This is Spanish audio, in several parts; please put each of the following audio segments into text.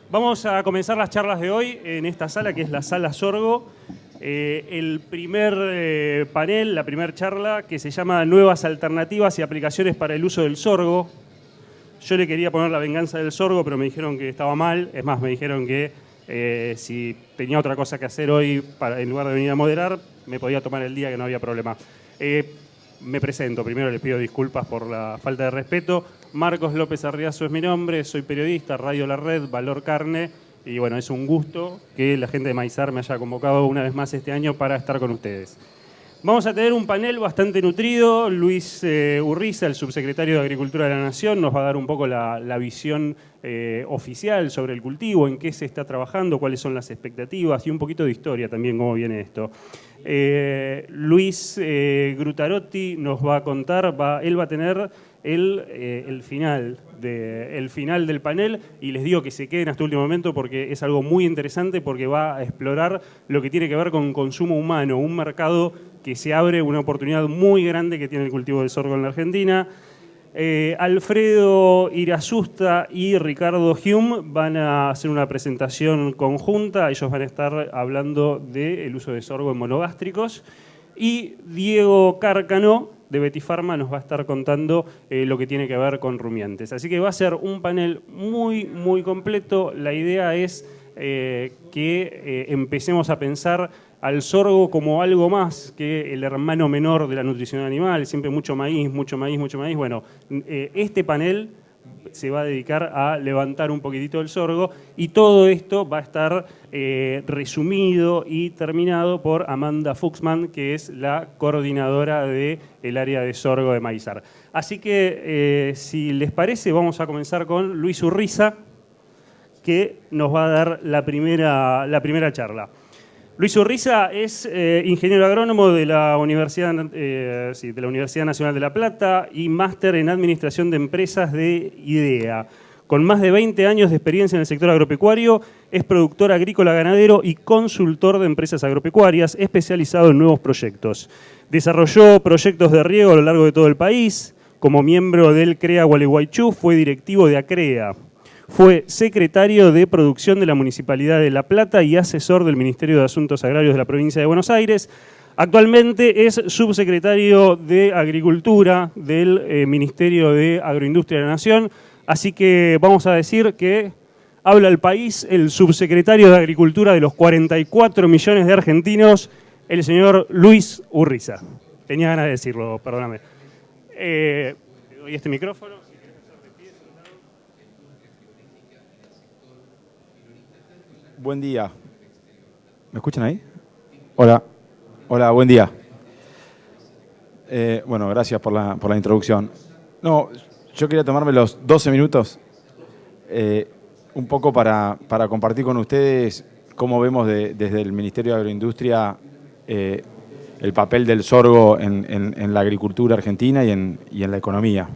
Vamos a comenzar las charlas de hoy en esta sala, que es la Sala Sorgo. El primer panel, la primera charla, que se llama Nuevas alternativas y aplicaciones para el uso del sorgo. Yo le quería poner la venganza del sorgo, pero me dijeron que estaba mal. Es más, me dijeron que si tenía otra cosa que hacer hoy, en lugar de venir a moderar, me podía tomar el día, que no había problema. Me presento. Primero les pido disculpas por la falta de respeto. Marcos López Arriazo es mi nombre, soy periodista, Radio La Red, Valor Carne, y bueno, es un gusto que la gente de Maizar me haya convocado una vez más este año para estar con ustedes. Vamos a tener un panel bastante nutrido. Luis Urriza, el subsecretario de Agricultura de la Nación, nos va a dar un poco la visión oficial sobre el cultivo, en qué se está trabajando, cuáles son las expectativas y un poquito de historia también, cómo viene esto. Luis Grutarotti nos va a contar, él va a tener el final del panel, y les digo que se queden hasta el último momento porque es algo muy interesante, porque va a explorar lo que tiene que ver con consumo humano, un mercado que se abre, una oportunidad muy grande que tiene el cultivo del sorgo en la Argentina. Alfredo Irasusta y Ricardo Hume van a hacer una presentación conjunta. Ellos van a estar hablando del uso de sorgo en monogástricos. Y Diego Cárcano, de Betifarma, nos va a estar contando lo que tiene que ver con rumiantes. Así que va a ser un panel muy, muy completo. La idea es que empecemos a pensar al sorgo como algo más que el hermano menor de la nutrición animal, siempre mucho maíz, mucho maíz, mucho maíz. Bueno, este panel se va a dedicar a levantar un poquitito el sorgo, y todo esto va a estar resumido y terminado por Amanda Fuchsman, que es la coordinadora del área de sorgo de Maizar. Así que, si les parece, vamos a comenzar con Luis Urriza, que nos va a dar la primera charla. Luis Urriza es ingeniero agrónomo de la Universidad Nacional de La Plata y máster en Administración de Empresas de IDEA. Con más de 20 años de experiencia en el sector agropecuario, es productor agrícola ganadero y consultor de empresas agropecuarias, especializado en nuevos proyectos. Desarrolló proyectos de riego a lo largo de todo el país. Como miembro del CREA Gualeguaychú, fue directivo de ACREA. Fue secretario de Producción de la Municipalidad de La Plata y asesor del Ministerio de Asuntos Agrarios de la Provincia de Buenos Aires. Actualmente es subsecretario de Agricultura del Ministerio de Agroindustria de la Nación. Así que vamos a decir que habla el país, el subsecretario de Agricultura de los 44 millones de argentinos, el señor Luis Urriza. Tenía ganas de decirlo, perdóname. Te doy este micrófono. Buen día. ¿Me escuchan ahí? Hola. Hola, buen día. Bueno, gracias por la introducción. No, yo quería tomarme los 12 minutos un poco para compartir con ustedes cómo vemos desde el Ministerio de Agroindustria el papel del sorgo en la agricultura argentina y en la economía.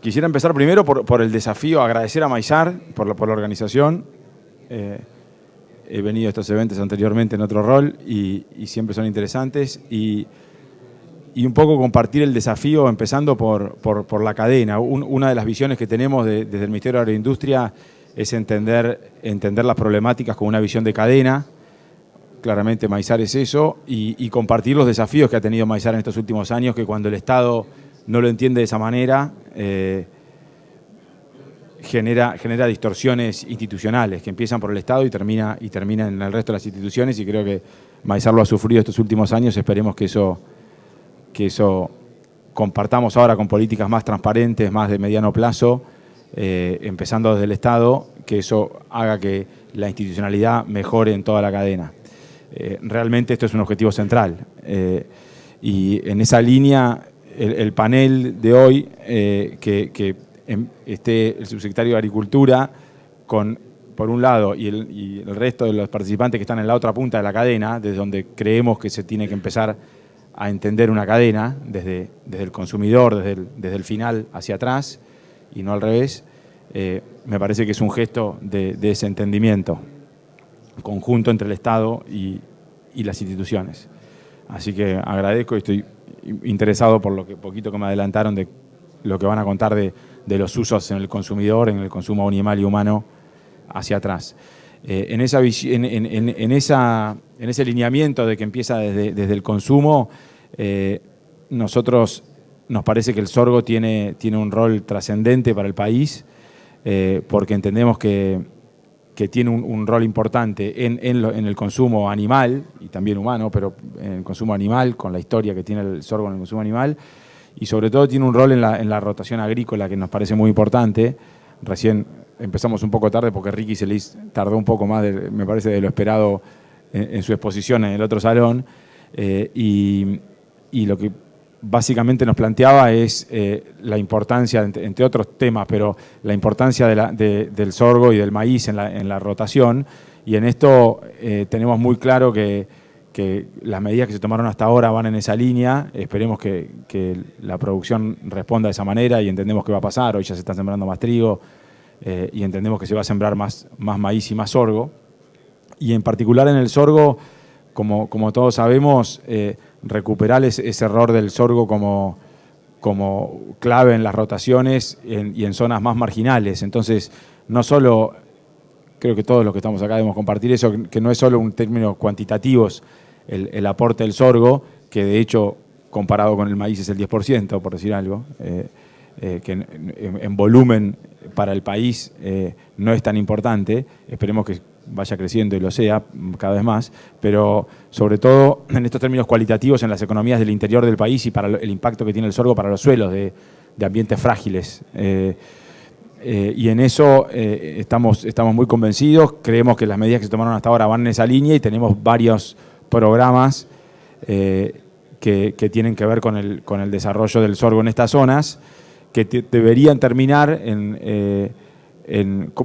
Quisiera empezar primero por el desafío, agradecer a Maizar por la organización. He venido a estos eventos anteriormente en otro rol y siempre son interesantes. Y un poco compartir el desafío, empezando por la cadena. Una de las visiones que tenemos desde el Ministerio de Agroindustria es entender las problemáticas con una visión de cadena. Claramente Maizar es eso, y compartir los desafíos que ha tenido Maizar en estos últimos años, que cuando el Estado no lo entiende de esa manera, genera distorsiones institucionales que empiezan por el Estado y termina en el resto de las instituciones, y creo que Maizar lo ha sufrido estos últimos años. Esperemos que eso compartamos ahora con políticas más transparentes, más de mediano plazo, empezando desde el Estado, que eso haga que la institucionalidad mejore en toda la cadena. Realmente esto es un objetivo central, y en esa línea el panel de hoy, que esté el subsecretario de Agricultura por un lado y el resto de los participantes que están en la otra punta de la cadena, desde donde creemos que se tiene que empezar a entender una cadena, desde el consumidor, desde el final hacia atrás y no al revés. Me parece que es un gesto de ese entendimiento conjunto entre el Estado y las instituciones. Así que agradezco y estoy interesado por lo que poquito que me adelantaron de lo que van a contar de de los usos en el consumidor, en el consumo animal y humano hacia atrás. En ese lineamiento de que empieza desde el consumo, nosotros nos parece que el sorgo tiene un rol trascendente para el país, porque entendemos que tiene un rol importante en el consumo animal y también humano, pero en el consumo animal, con la historia que tiene el sorgo en el consumo animal, y sobre todo tiene un rol en la rotación agrícola que nos parece muy importante. Recién empezamos un poco tarde porque Ricky Celis tardó un poco más, me parece, de lo esperado en su exposición en el otro salón, y lo que básicamente nos planteaba es la importancia, entre otros temas, pero la importancia del sorgo y del maíz en la rotación, y en esto tenemos muy claro que las medidas que se tomaron hasta ahora van en esa línea. Esperemos que la producción responda de esa manera y entendemos que va a pasar. Hoy ya se está sembrando más trigo y entendemos que se va a sembrar más maíz y más sorgo. Y en particular en el sorgo, como todos sabemos, recuperar ese error del sorgo como clave en las rotaciones y en zonas más marginales. Entonces, no solo, creo que todos los que estamos acá debemos compartir eso, que no es solo un término cuantitativos el aporte del sorgo, que de hecho comparado con el maíz es el 10%, por decir algo, que en volumen para el país no es tan importante. Esperemos que vaya creciendo y lo sea cada vez más, pero sobre todo en estos términos cualitativos en las economías del interior del país y para el impacto que tiene el sorgo para los suelos de ambientes frágiles. Y en eso estamos muy convencidos. Creemos que las medidas que se tomaron hasta ahora van en esa línea y tenemos varios programas que tienen que ver con el desarrollo del sorgo en estas zonas, que deberían terminar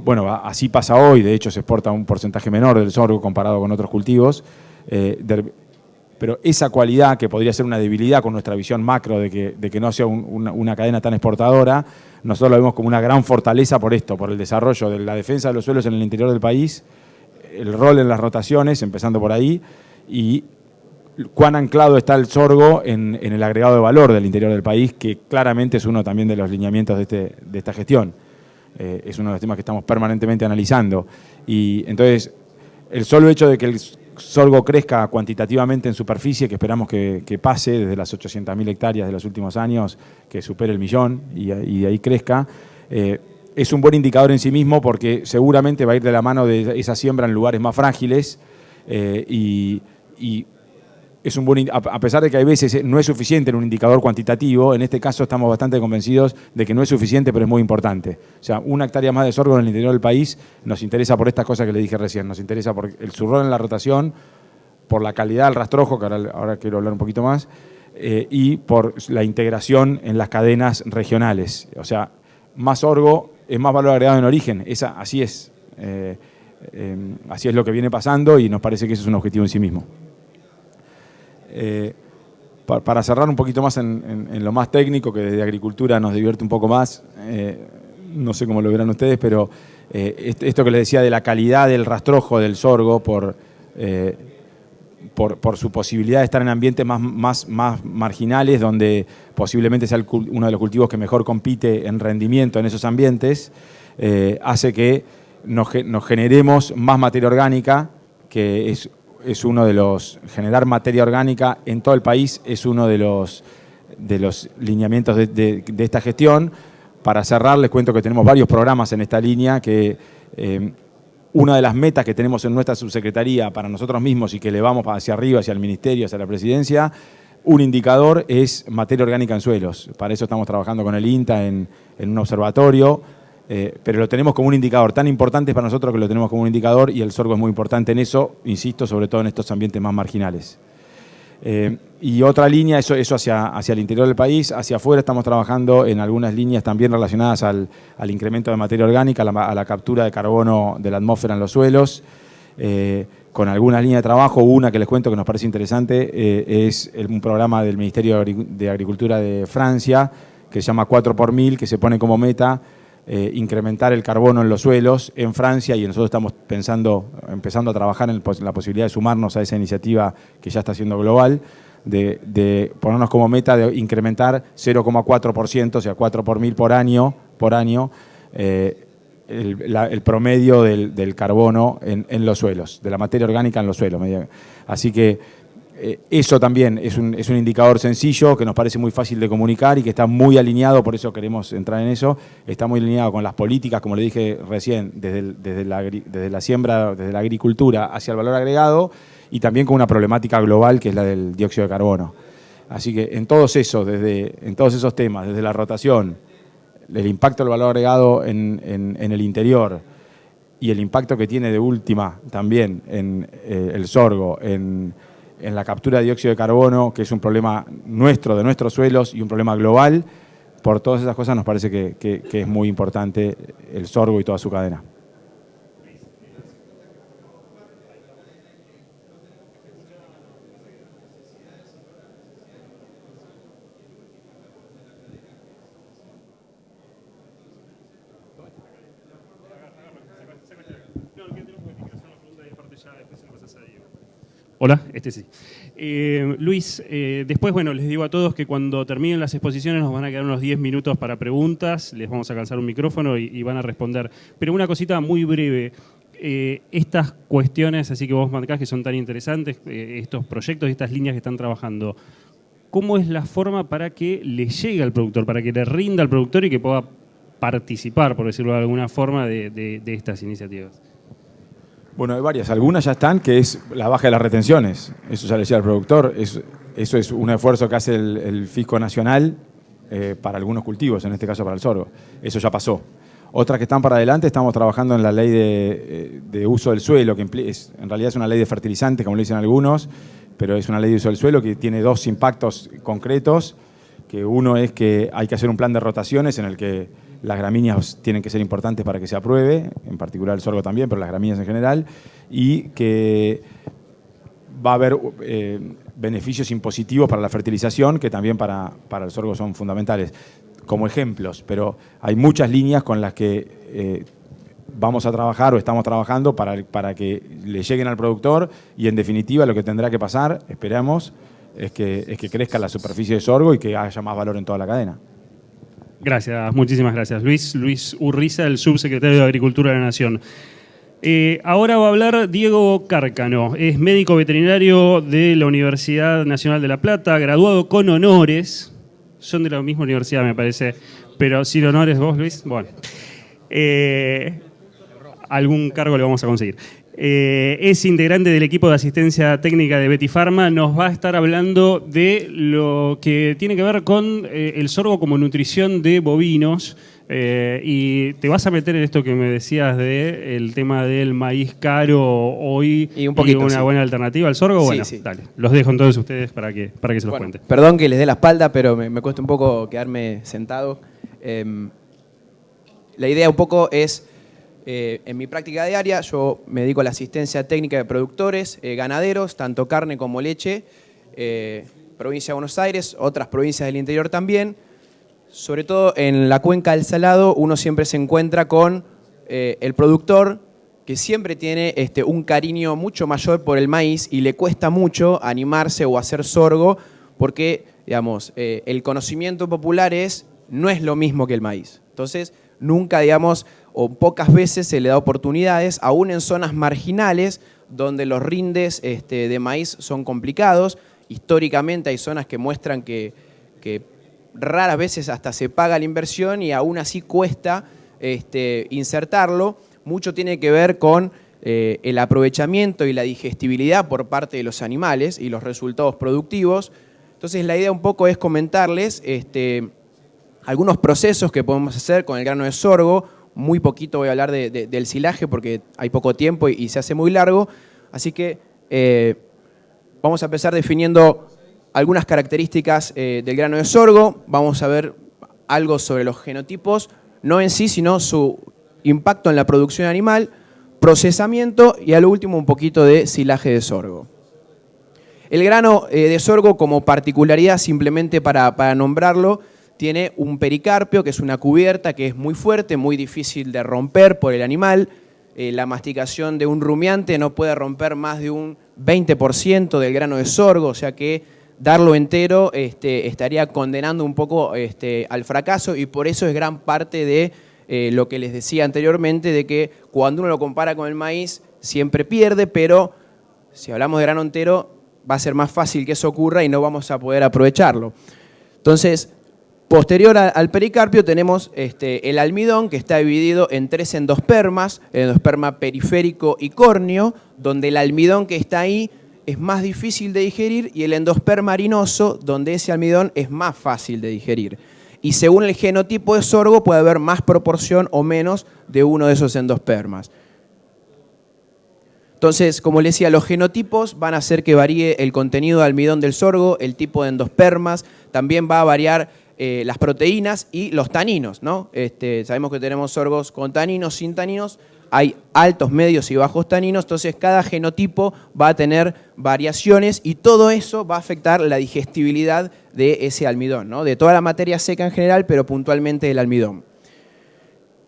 bueno, así pasa hoy. De hecho se exporta un porcentaje menor del sorgo comparado con otros cultivos, pero esa cualidad que podría ser una debilidad con nuestra visión macro de que no sea una cadena tan exportadora, nosotros lo vemos como una gran fortaleza por esto, por el desarrollo de la defensa de los suelos en el interior del país, el rol en las rotaciones, empezando por ahí, y cuán anclado está el sorgo en el agregado de valor del interior del país, que claramente es uno también de los lineamientos de esta gestión. Es uno de los temas que estamos permanentemente analizando. Y entonces, el solo hecho de que el sorgo crezca cuantitativamente en superficie, que esperamos que pase desde las 800.000 hectáreas de los últimos años, que supere el 1.000.000 y de ahí crezca, es un buen indicador en sí mismo, porque seguramente va a ir de la mano de esa siembra en lugares más frágiles, y es un buen, a pesar de que hay veces no es suficiente en un indicador cuantitativo, en este caso estamos bastante convencidos de que no es suficiente, pero es muy importante. O sea, 1 hectárea más de sorgo en el interior del país nos interesa por estas cosas que le dije recién, nos interesa por su rol en la rotación, por la calidad del rastrojo, que ahora quiero hablar un poquito más, y por la integración en las cadenas regionales. O sea, más sorgo es más valor agregado en origen, así es. Así es lo que viene pasando y nos parece que eso es un objetivo en sí mismo. Para cerrar un poquito más en lo más técnico, que desde agricultura nos divierte un poco más, no sé cómo lo verán ustedes, pero esto que les decía de la calidad del rastrojo del sorgo por su posibilidad de estar en ambientes más marginales, donde posiblemente sea uno de los cultivos que mejor compite en rendimiento en esos ambientes, hace que nos generemos más materia orgánica, que es uno de generar materia orgánica en todo el país es uno de los lineamientos de esta gestión. Para cerrar, les cuento que tenemos varios programas en esta línea, que una de las metas que tenemos en nuestra subsecretaría para nosotros mismos y que elevamos hacia arriba, hacia el Ministerio, hacia la Presidencia, un indicador es materia orgánica en suelos. Para eso estamos trabajando con el INTA en un observatorio, pero lo tenemos como un indicador. Tan importante para nosotros que lo tenemos como un indicador, y el sorgo es muy importante en eso, insisto, sobre todo en estos ambientes más marginales. Y otra línea, eso hacia el interior del país. Hacia afuera estamos trabajando en algunas líneas también relacionadas al incremento de materia orgánica, a la captura de carbono de la atmósfera en los suelos, con algunas líneas de trabajo. Una que les cuento que nos parece interesante es un programa del Ministerio de Agricultura de Francia, que se llama 4x1000, que se pone como meta incrementar el carbono en los suelos en Francia, y nosotros estamos empezando a trabajar en la posibilidad de sumarnos a esa iniciativa que ya está siendo global, de ponernos como meta de incrementar 0,4%, o sea 4 por 1000 por año, por año el promedio del carbono en los suelos, de la materia orgánica en los suelos. Así que eso también es un indicador sencillo que nos parece muy fácil de comunicar y que está muy alineado, por eso queremos entrar en eso, está muy alineado con las políticas, como le dije recién, desde la siembra, desde la agricultura hacia el valor agregado, y también con una problemática global que es la del dióxido de carbono. Así que en todos esos temas, desde la rotación, el impacto del valor agregado en el interior y el impacto que tiene de última también en el sorgo, en la captura de dióxido de carbono, que es un problema nuestro, de nuestros suelos, y un problema global, por todas esas cosas nos parece que es muy importante el sorgo y toda su cadena. Hola, sí. Luis, después, bueno, les digo a todos que cuando terminen las exposiciones nos van a quedar unos 10 minutos para preguntas, les vamos a alcanzar un micrófono y van a responder. Pero una cosita muy breve, estas cuestiones, así que vos marcás que son tan interesantes, estos proyectos y estas líneas que están trabajando, ¿cómo es la forma para que le llegue al productor, para que le rinda al productor y que pueda participar, por decirlo de alguna forma, de estas iniciativas? Bueno, hay varias. Algunas ya están, que es la baja de las retenciones. Eso ya le decía al productor. Eso es un esfuerzo que hace el Fisco Nacional para algunos cultivos, en este caso para el sorgo. Eso ya pasó. Otras que están para adelante, estamos trabajando en la ley de uso del suelo, que en realidad es una ley de fertilizantes, como le dicen algunos, pero es una ley de uso del suelo que tiene dos impactos concretos, que uno es que hay que hacer un plan de rotaciones en el que las gramíneas tienen que ser importantes para que se apruebe, en particular el sorgo también, pero las gramíneas en general, y que va a haber beneficios impositivos para la fertilización, que también para el sorgo son fundamentales, como ejemplos, pero hay muchas líneas con las que vamos a trabajar o estamos trabajando para que le lleguen al productor, y en definitiva lo que tendrá que pasar, esperamos, es que crezca la superficie de sorgo y que haya más valor en toda la cadena. Gracias, muchísimas gracias. Luis Urriza, el subsecretario de Agricultura de la Nación. Ahora va a hablar Diego Cárcano, es médico veterinario de la Universidad Nacional de La Plata, graduado con honores. Son de la misma universidad, me parece, pero sin honores vos, Luis. Bueno, algún cargo le vamos a conseguir. Es integrante del equipo de asistencia técnica de Betifarma. Nos va a estar hablando de lo que tiene que ver con el sorgo como nutrición de bovinos. Y te vas a meter en esto que me decías del tema del maíz caro hoy y una buena alternativa al sorgo. Bueno, sí. Dale, los dejo entonces ustedes para que se los cuenten. Perdón que les dé la espalda, pero me cuesta un poco quedarme sentado. La idea un poco es, en mi práctica diaria, yo me dedico a la asistencia técnica de productores, ganaderos, tanto carne como leche, provincia de Buenos Aires, otras provincias del interior también. Sobre todo en la cuenca del Salado uno siempre se encuentra con el productor que siempre tiene un cariño mucho mayor por el maíz y le cuesta mucho animarse o hacer sorgo porque, digamos, el conocimiento popular no es lo mismo que el maíz. Entonces, nunca, digamos, o pocas veces se le da oportunidades, aún en zonas marginales donde los rindes de maíz son complicados. Históricamente hay zonas que muestran que raras veces hasta se paga la inversión y aún así cuesta insertarlo. Mucho tiene que ver con el aprovechamiento y la digestibilidad por parte de los animales y los resultados productivos. Entonces la idea un poco es comentarles algunos procesos que podemos hacer con el grano de sorgo. Muy poquito voy a hablar del silaje porque hay poco tiempo y se hace muy largo. Así que vamos a empezar definiendo algunas características del grano de sorgo. Vamos a ver algo sobre los genotipos, no en sí, sino su impacto en la producción animal, procesamiento y a lo último un poquito de silaje de sorgo. El grano de sorgo como particularidad, simplemente para nombrarlo, tiene un pericarpio, que es una cubierta que es muy fuerte, muy difícil de romper por el animal. La masticación de un rumiante no puede romper más de un 20% del grano de sorgo, o sea que darlo entero estaría condenando un poco al fracaso, y por eso es gran parte de lo que les decía anteriormente, de que cuando uno lo compara con el maíz siempre pierde, pero si hablamos de grano entero va a ser más fácil que eso ocurra y no vamos a poder aprovecharlo. Entonces, posterior al pericarpio tenemos el almidón, que está dividido en tres endospermas, el endosperma periférico y córneo, donde el almidón que está ahí es más difícil de digerir, y el endosperma harinoso, donde ese almidón es más fácil de digerir. Y según el genotipo de sorgo puede haber más proporción o menos de uno de esos endospermas. Entonces, como les decía, los genotipos van a hacer que varíe el contenido de almidón del sorgo, el tipo de endospermas, también va a variar las proteínas y los taninos, ¿no? Sabemos que tenemos sorgos con taninos, sin taninos, hay altos, medios y bajos taninos, entonces cada genotipo va a tener variaciones y todo eso va a afectar la digestibilidad de ese almidón, ¿no? De toda la materia seca en general, pero puntualmente del almidón.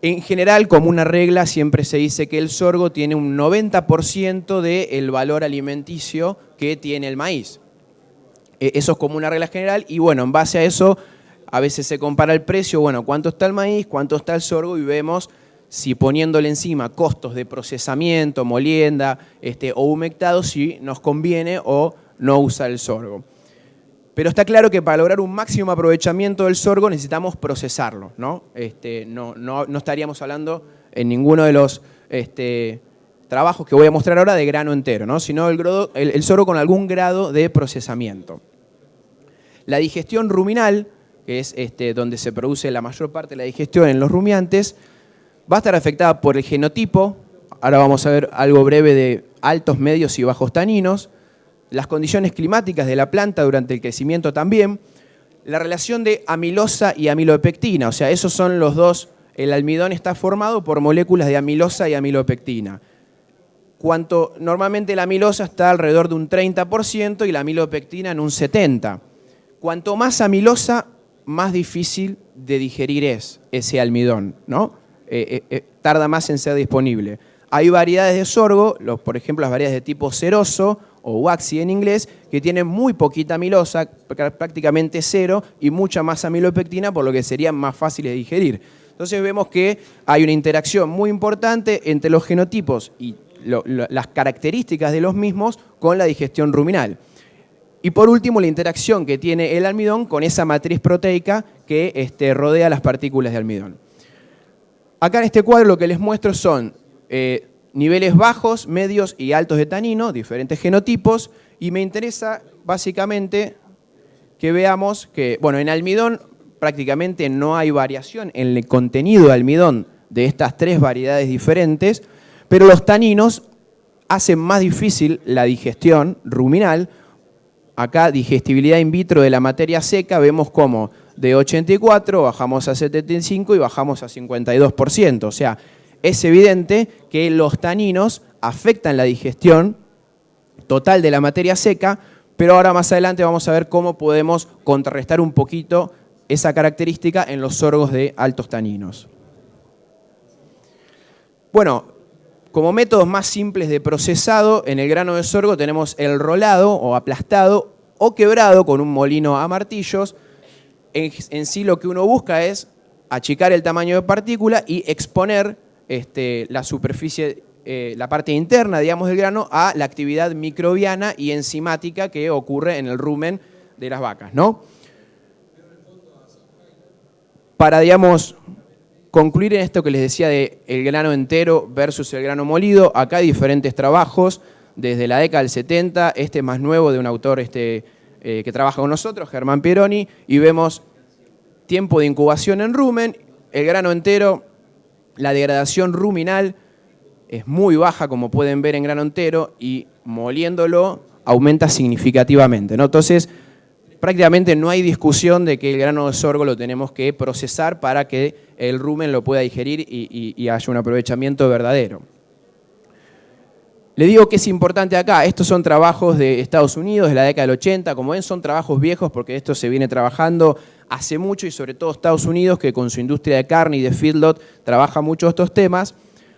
En general, como una regla, siempre se dice que el sorgo tiene un 90% del valor alimenticio que tiene el maíz. Eso es como una regla general y bueno, en base a eso a veces se compara el precio, bueno, cuánto está el maíz, cuánto está el sorgo, y vemos si poniéndole encima costos de procesamiento, molienda o humectado, si nos conviene o no usar el sorgo. Pero está claro que para lograr un máximo aprovechamiento del sorgo necesitamos procesarlo, ¿no? No estaríamos hablando en ninguno de los trabajos que voy a mostrar ahora de grano entero, ¿no? Sino el sorgo con algún grado de procesamiento. La digestión ruminal, que es donde se produce la mayor parte de la digestión en los rumiantes, va a estar afectada por el genotipo. Ahora vamos a ver algo breve de altos, medios y bajos taninos. Las condiciones climáticas de la planta durante el crecimiento también, la relación de amilosa y amilopectina, o sea, esos son los dos, el almidón está formado por moléculas de amilosa y amilopectina. Normalmente la amilosa está alrededor de un 30% y la amilopectina en un 70%. Cuanto más amilosa, más difícil de digerir es ese almidón, ¿no? Tarda más en ser disponible. Hay variedades de sorgo, por ejemplo las variedades de tipo ceroso o waxy en inglés, que tienen muy poquita amilosa, prácticamente cero, y mucha más amilopectina, por lo que serían más fáciles de digerir. Entonces vemos que hay una interacción muy importante entre los genotipos y las características de los mismos con la digestión ruminal. Y por último, la interacción que tiene el almidón con esa matriz proteica que rodea las partículas de almidón. Acá en este cuadro lo que les muestro son niveles bajos, medios y altos de tanino, diferentes genotipos, y me interesa básicamente que veamos que, bueno, en almidón prácticamente no hay variación en el contenido de almidón de estas tres variedades diferentes, pero los taninos hacen más difícil la digestión ruminal. Acá, digestibilidad in vitro de la materia seca, vemos como de 84 bajamos a 75 y bajamos a 52%. O sea, es evidente que los taninos afectan la digestión total de la materia seca, pero ahora más adelante vamos a ver cómo podemos contrarrestar un poquito esa característica en los sorgos de altos taninos. Bueno, como métodos más simples de procesado, en el grano de sorgo tenemos el rolado o aplastado o quebrado con un molino a martillos. En sí lo que uno busca es achicar el tamaño de partícula y exponer la superficie, la parte interna, digamos, del grano a la actividad microbiana y enzimática que ocurre en el rumen de las vacas, ¿no? Para, digamos, concluir en esto que les decía de el grano entero versus el grano molido, acá hay diferentes trabajos desde la década del 70, este más nuevo de un autor que trabaja con nosotros, Germán Pieroni, y vemos tiempo de incubación en rumen, el grano entero, la degradación ruminal es muy baja, como pueden ver en grano entero, y moliéndolo aumenta significativamente, ¿no? Entonces, prácticamente no hay discusión de que el grano de sorgo lo tenemos que procesar para que el rumen lo pueda digerir y haya un aprovechamiento verdadero. Le digo que es importante acá, estos son trabajos de Estados Unidos, de la década del 80, como ven son trabajos viejos porque esto se viene trabajando hace mucho y sobre todo Estados Unidos, que con su industria de carne y de feedlot trabaja mucho estos temas.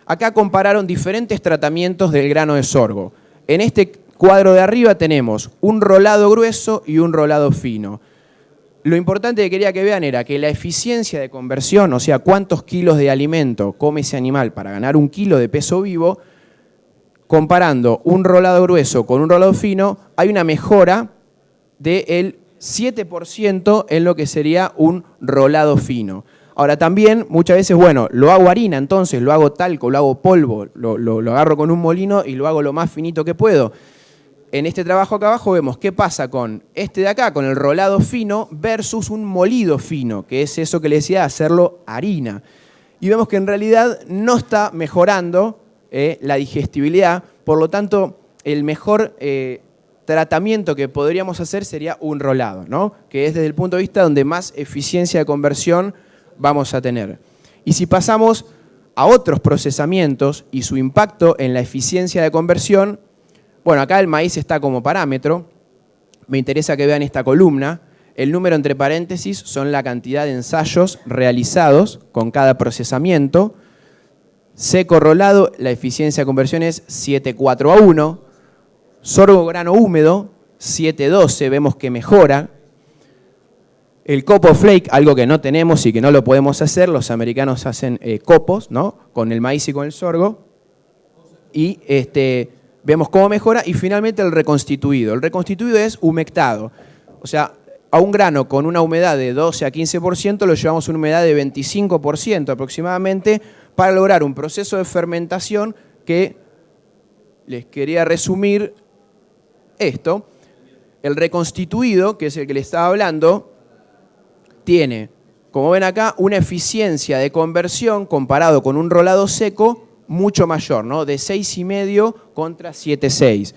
Acá compararon diferentes tratamientos del grano de sorgo. En este cuadro de arriba tenemos un rolado grueso y un rolado fino. Lo importante que quería que vean era que la eficiencia de conversión, o sea, cuántos kilos de alimento come ese animal para ganar 1 kilo de peso vivo, comparando un rolado grueso con un rolado fino, hay una mejora del 7% en lo que sería un rolado fino. Ahora también, muchas veces, bueno, lo hago harina, entonces lo hago talco, lo hago polvo, lo agarro con un molino y lo hago lo más finito que puedo. En este trabajo acá abajo vemos qué pasa con este de acá, con el rolado fino versus un molido fino, que es eso que le decía, hacerlo harina. Y vemos que en realidad no está mejorando la digestibilidad, por lo tanto, el mejor tratamiento que podríamos hacer sería un rolado, ¿no? Que es desde el punto de vista donde más eficiencia de conversión vamos a tener. Y si pasamos a otros procesamientos y su impacto en la eficiencia de conversión, bueno, acá el maíz está como parámetro. Me interesa que vean esta columna. El número entre paréntesis son la cantidad de ensayos realizados con cada procesamiento. Seco rolado, la eficiencia de conversión es 7,4:1. Sorgo grano húmedo, 7,12, vemos que mejora. El copo flake, algo que no tenemos y que no lo podemos hacer, los americanos hacen copos, ¿no? Con el maíz y con el sorgo. Y vemos cómo mejora. Y finalmente el reconstituido. El reconstituido es humectado. O sea, a un grano con una humedad de 12 a 15% lo llevamos a una humedad de 25% aproximadamente para lograr un proceso de fermentación que les quería resumir esto. El reconstituido, que es el que les estaba hablando, tiene, como ven acá, una eficiencia de conversión comparado con un rolado seco mucho mayor, ¿no? De 6,5 contra 7,6.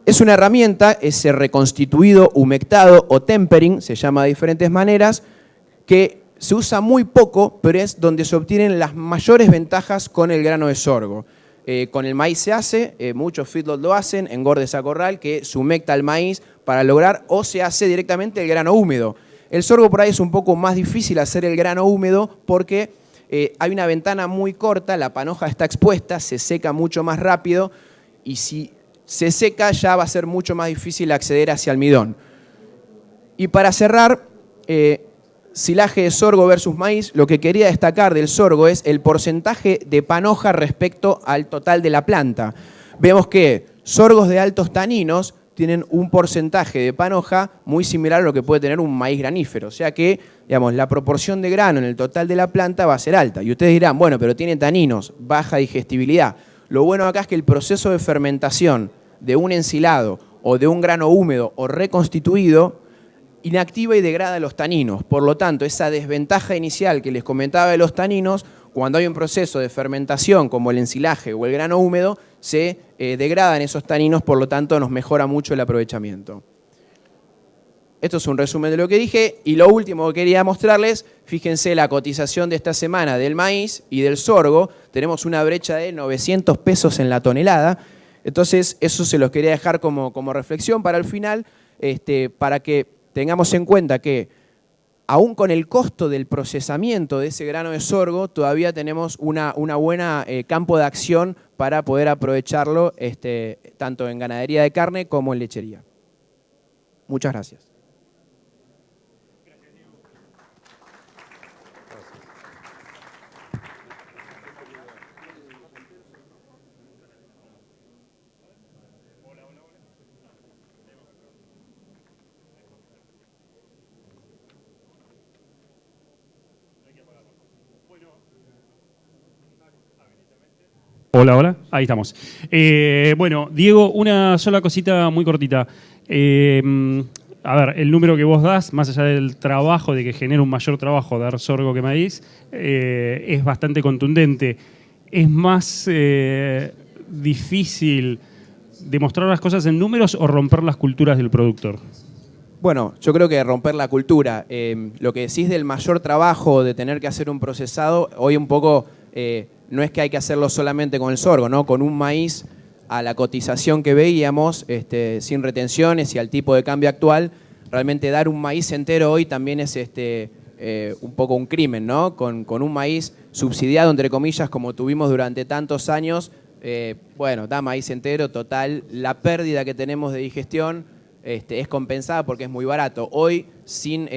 Es una herramienta, ese reconstituido humectado o tempering, se llama de diferentes maneras, que se usa muy poco, pero es donde se obtienen las mayores ventajas con el grano de sorgo. Con el maíz se hace, muchos feedlots lo hacen, engordes a corral, que se humecta el maíz para lograr, o se hace directamente el grano húmedo. El sorgo por ahí es un poco más difícil hacer el grano húmedo porque hay una ventana muy corta, la panoja está expuesta, se seca mucho más rápido y si se seca ya va a ser mucho más difícil acceder hacia almidón. Y para cerrar, silaje de sorgo versus maíz, lo que quería destacar del sorgo es el porcentaje de panoja respecto al total de la planta. Vemos que sorgos de altos taninos tienen un porcentaje de panoja muy similar a lo que puede tener un maíz granífero. O sea que, digamos, la proporción de grano en el total de la planta va a ser alta. Y ustedes dirán, bueno, pero tiene taninos, baja digestibilidad. Lo bueno acá es que el proceso de fermentación de un ensilado o de un grano húmedo o reconstituido inactiva y degrada los taninos. Por lo tanto, esa desventaja inicial que les comentaba de los taninos, cuando hay un proceso de fermentación como el ensilaje o el grano húmedo, se degradan esos taninos, por lo tanto nos mejora mucho el aprovechamiento. Esto es un resumen de lo que dije y lo último que quería mostrarles, fíjense la cotización de esta semana del maíz y del sorgo, tenemos una brecha de 900 pesos en la tonelada, entonces eso se los quería dejar como reflexión para el final, para que tengamos en cuenta que aún con el costo del procesamiento de ese grano de sorgo, todavía tenemos una buena campo de acción para poder aprovecharlo tanto en ganadería de carne como en lechería. Muchas gracias. Hola, hola, ahí estamos. Bueno, Diego, una sola cosita muy cortita. A ver, el número que vos das, más allá del trabajo, de que genera un mayor trabajo dar sorgo que maíz, es bastante contundente. ¿Es más difícil demostrar las cosas en números o romper las culturas del productor? Bueno, yo creo que romper la cultura. Lo que decís del mayor trabajo de tener que hacer un procesado, hoy un poco no es que hay que hacerlo solamente con el sorgo, ¿no? Con un maíz a la cotización que veíamos, sin retenciones y al tipo de cambio actual, realmente dar un maíz entero hoy también es un poco un crimen, ¿no? Con un maíz subsidiado, entre comillas, como tuvimos durante tantos años, Bueno, da maíz entero, total. La pérdida que tenemos de digestión es compensada porque es muy barato. Hoy, sin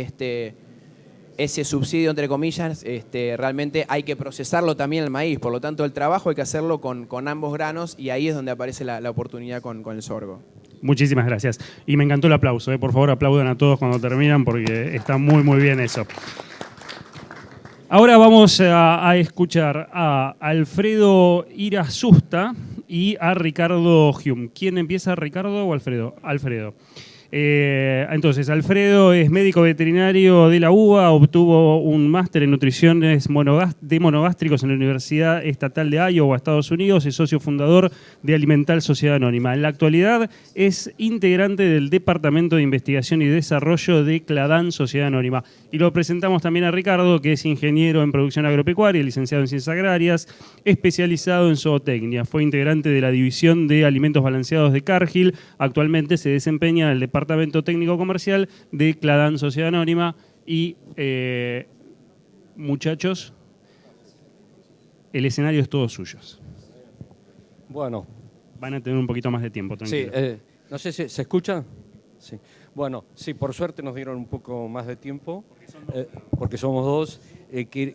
ese subsidio, entre comillas, realmente hay que procesarlo también el maíz. Por lo tanto, el trabajo hay que hacerlo con ambos granos y ahí es donde aparece la oportunidad con el sorgo. Muchísimas gracias. Y me encantó el aplauso. Por favor, aplaudan a todos cuando terminan porque está muy, muy bien eso. Ahora vamos a escuchar a Alfredo Irasusta y a Ricardo Hume. ¿Quién empieza, Ricardo o Alfredo? Alfredo. Entonces, Alfredo es médico veterinario de la UBA, obtuvo un máster en nutriciones de monogástricos en la Universidad Estatal de Iowa, Estados Unidos, es socio fundador de Alimental Sociedad Anónima. En la actualidad es integrante del Departamento de Investigación y Desarrollo de Cladán Sociedad Anónima. Y lo presentamos también a Ricardo, que es ingeniero en producción agropecuaria, licenciado en ciencias agrarias, especializado en zootecnia. Fue integrante de la División de Alimentos Balanceados de Cargill. Actualmente se desempeña en el Departamento Técnico Comercial de Cladán Sociedad Anónima. Y, muchachos, el escenario es todo suyo. Bueno. Van a tener un poquito más de tiempo, tranquilo. Sí, no sé si se escucha. Sí. Bueno, sí, por suerte nos dieron un poco más de tiempo, porque somos dos.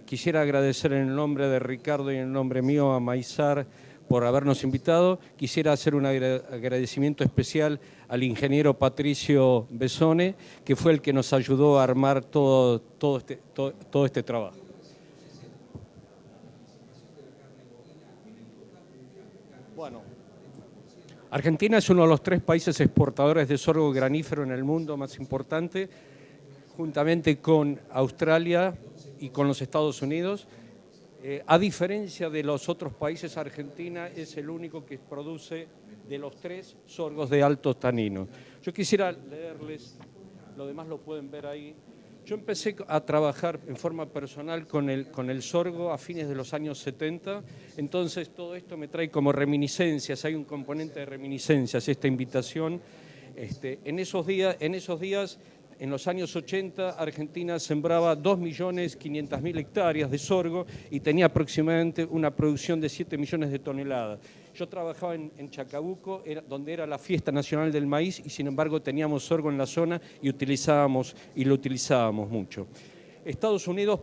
Quisiera agradecer en el nombre de Ricardo y en el nombre mío a Maizar por habernos invitado. Quisiera hacer un agradecimiento especial al ingeniero Patricio Besone, que fue el que nos ayudó a armar todo este trabajo. Bueno, Argentina es uno de los 3 países exportadores de sorgo granífero en el mundo más importante, juntamente con Australia y con los Estados Unidos. A diferencia de los otros países, Argentina es el único que produce de los 3 sorgos de alto tanino. Yo quisiera leerles, lo demás lo pueden ver ahí. Yo empecé a trabajar en forma personal con el sorgo a fines de los años 70, entonces todo esto me trae como reminiscencias, hay un componente de reminiscencias, esta invitación. En esos días, en los años 80, Argentina sembraba 2.500.000 hectáreas de sorgo y tenía aproximadamente una producción de 7 millones de toneladas. Yo trabajaba en Chacabuco, donde era la fiesta nacional del maíz, y sin embargo teníamos sorgo en la zona y lo utilizábamos mucho. Estados Unidos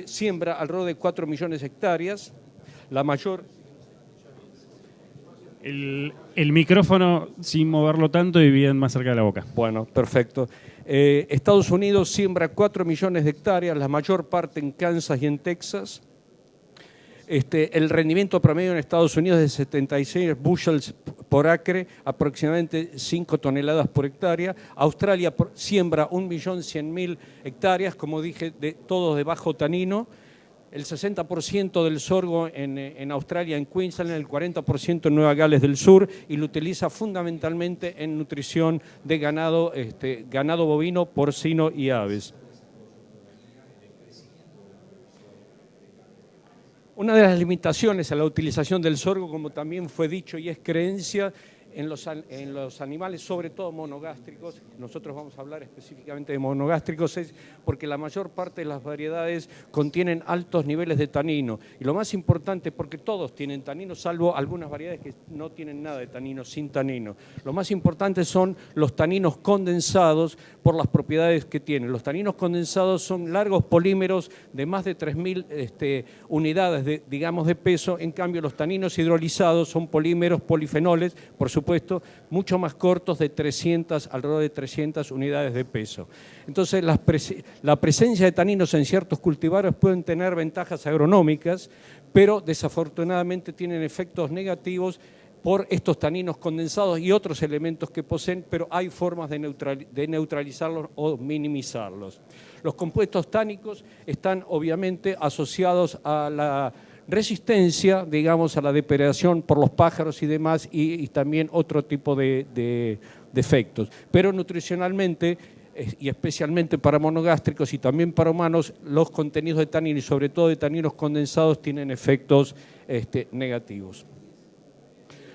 siembra alrededor de 4 millones de hectáreas, la mayor... El micrófono sin moverlo tanto y bien más cerca de la boca. Bueno, perfecto. Estados Unidos siembra 4 millones de hectáreas, la mayor parte en Kansas y en Texas. El rendimiento promedio en Estados Unidos es de 76 bushels por acre, aproximadamente 5 toneladas por hectárea. Australia siembra 1.100.000 hectáreas, como dije, todos de bajo tanino. El 60% del sorgo en Australia, en Queensland, el 40% en Nueva Gales del Sur, y lo utiliza fundamentalmente en nutrición de ganado, ganado bovino, porcino y aves. Una de las limitaciones a la utilización del sorgo, como también fue dicho y es creencia, en los animales, sobre todo monogástricos, nosotros vamos a hablar específicamente de monogástricos, es porque la mayor parte de las variedades contienen altos niveles de tanino. Y lo más importante, porque todos tienen tanino, salvo algunas variedades que no tienen nada de tanino, sin tanino. Lo más importante son los taninos condensados por las propiedades que tienen. Los taninos condensados son largos polímeros de más de 3.000 unidades de peso. En cambio, los taninos hidrolizados son polímeros polifenoles, por supuesto, mucho más cortos, de alrededor de 300 unidades de peso. Entonces, la presencia de taninos en ciertos cultivares pueden tener ventajas agronómicas, pero desafortunadamente tienen efectos negativos por estos taninos condensados y otros elementos que poseen, pero hay formas de neutralizarlos o minimizarlos. Los compuestos tánicos están obviamente asociados a la resistencia, digamos, a la depredación por los pájaros y demás, y también otro tipo de efectos. Pero nutricionalmente, y especialmente para monogástricos y también para humanos, los contenidos de tanino y sobre todo de taninos condensados tienen efectos negativos.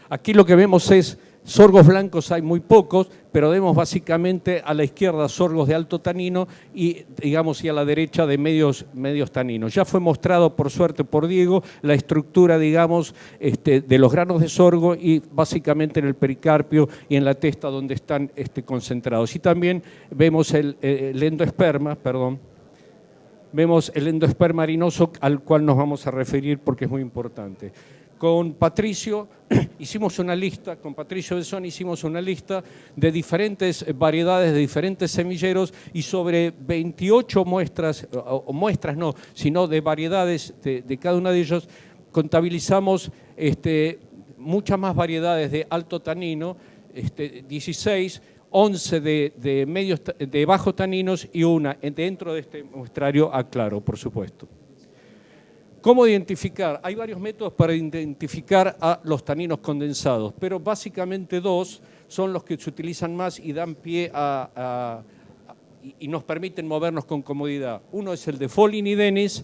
Aquí lo que vemos es Sorgos blancos hay muy pocos, pero vemos básicamente a la izquierda sorgos de alto tanino y, digamos, y a la derecha de medios taninos. Ya fue mostrado, por suerte, por Diego, la estructura, digamos, de los granos de sorgo y básicamente en el pericarpio y en la testa donde están concentrados. Y también vemos el endosperma, vemos el endosperma harinoso al cual nos vamos a referir porque es muy importante. Con Patricio hicimos una lista, con Patricio Besón hicimos una lista de diferentes variedades, de diferentes semilleros y sobre 28 muestras, o muestras no, sino de variedades de cada una de ellos, contabilizamos muchas más variedades de alto tanino, 16, 11 de bajos taninos y una dentro de este muestrario aclaro, por supuesto. ¿Cómo identificar? Hay varios métodos para identificar a los taninos condensados, pero básicamente dos son los que se utilizan más y dan pie y nos permiten movernos con comodidad. Uno es el de Folin y Dennis,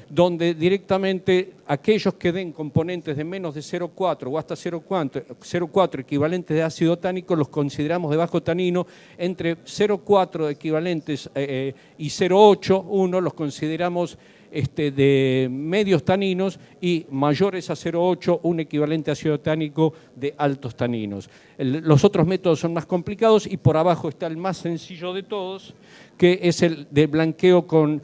donde directamente aquellos que den componentes de menos de 0,4 o hasta 0,4 equivalentes de ácido tánico los consideramos de bajo tanino, entre 0,4 equivalentes y 0,8, uno los consideramos de medios taninos y mayores a 0,8 un equivalente ácido tánico de altos taninos. Los otros métodos son más complicados y por abajo está el más sencillo de todos, que es el de blanqueo con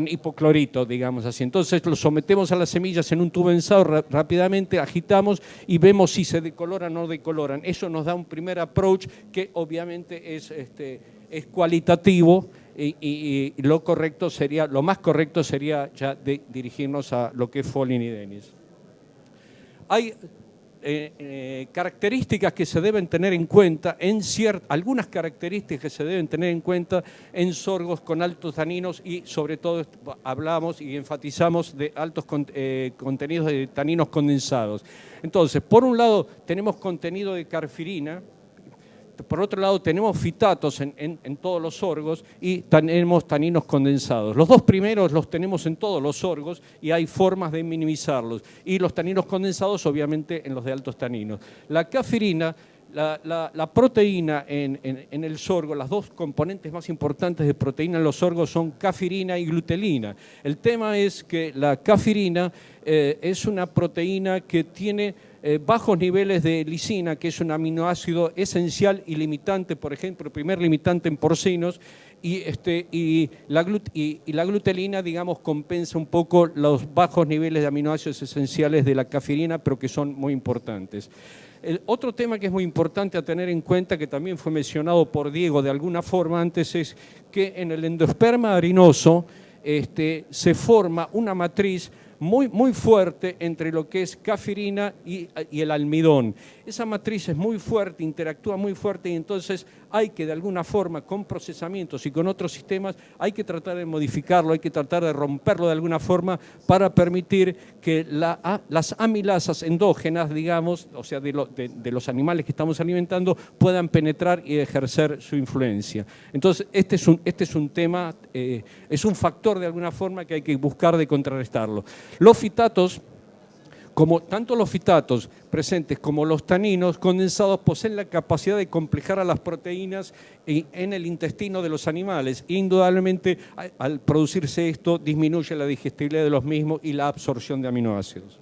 hipoclorito, digamos así. Entonces lo sometemos a las semillas en un tubo ensado rápidamente, agitamos y vemos si se decoloran o no decoloran. Eso nos da un primer approach que obviamente es cualitativo y lo más correcto sería ya dirigirnos a lo que es Folin y Dennis. Hay características que se deben tener en cuenta, algunas características que se deben tener en cuenta en sorgos con altos taninos y sobre todo hablamos y enfatizamos de altos contenidos de taninos condensados. Entonces, por un lado tenemos contenido de carfirina, por otro lado tenemos fitatos en todos los sorgos y tenemos taninos condensados. Los dos primeros los tenemos en todos los sorgos y hay formas de minimizarlos. Y los taninos condensados obviamente en los de altos taninos. La cafirina, la proteína en el sorgo, las dos componentes más importantes de proteína en los sorgos son cafirina y glutelina. El tema es que la cafirina es una proteína que tiene bajos niveles de lisina, que es un aminoácido esencial y limitante, por ejemplo, primer limitante en porcinos, y la glutelina, digamos, compensa un poco los bajos niveles de aminoácidos esenciales de la cafirina, pero que son muy importantes. El otro tema que es muy importante a tener en cuenta, que también fue mencionado por Diego de alguna forma antes, es que en el endosperma harinoso se forma una matriz muy fuerte entre lo que es cafirina y el almidón. Esa matriz es muy fuerte, interactúa muy fuerte y entonces hay que de alguna forma con procesamientos y con otros sistemas hay que tratar de modificarlo, hay que tratar de romperlo de alguna forma para permitir que las amilasas endógenas, digamos, o sea, de los animales que estamos alimentando, puedan penetrar y ejercer su influencia. Entonces, este es un tema, es un factor de alguna forma que hay que buscar de contrarrestarlo. Los fitatos, tanto los fitatos presentes como los taninos condensados poseen la capacidad de complejar a las proteínas en el intestino de los animales. Indudablemente, al producirse esto, disminuye la digestibilidad de los mismos y la absorción de aminoácidos.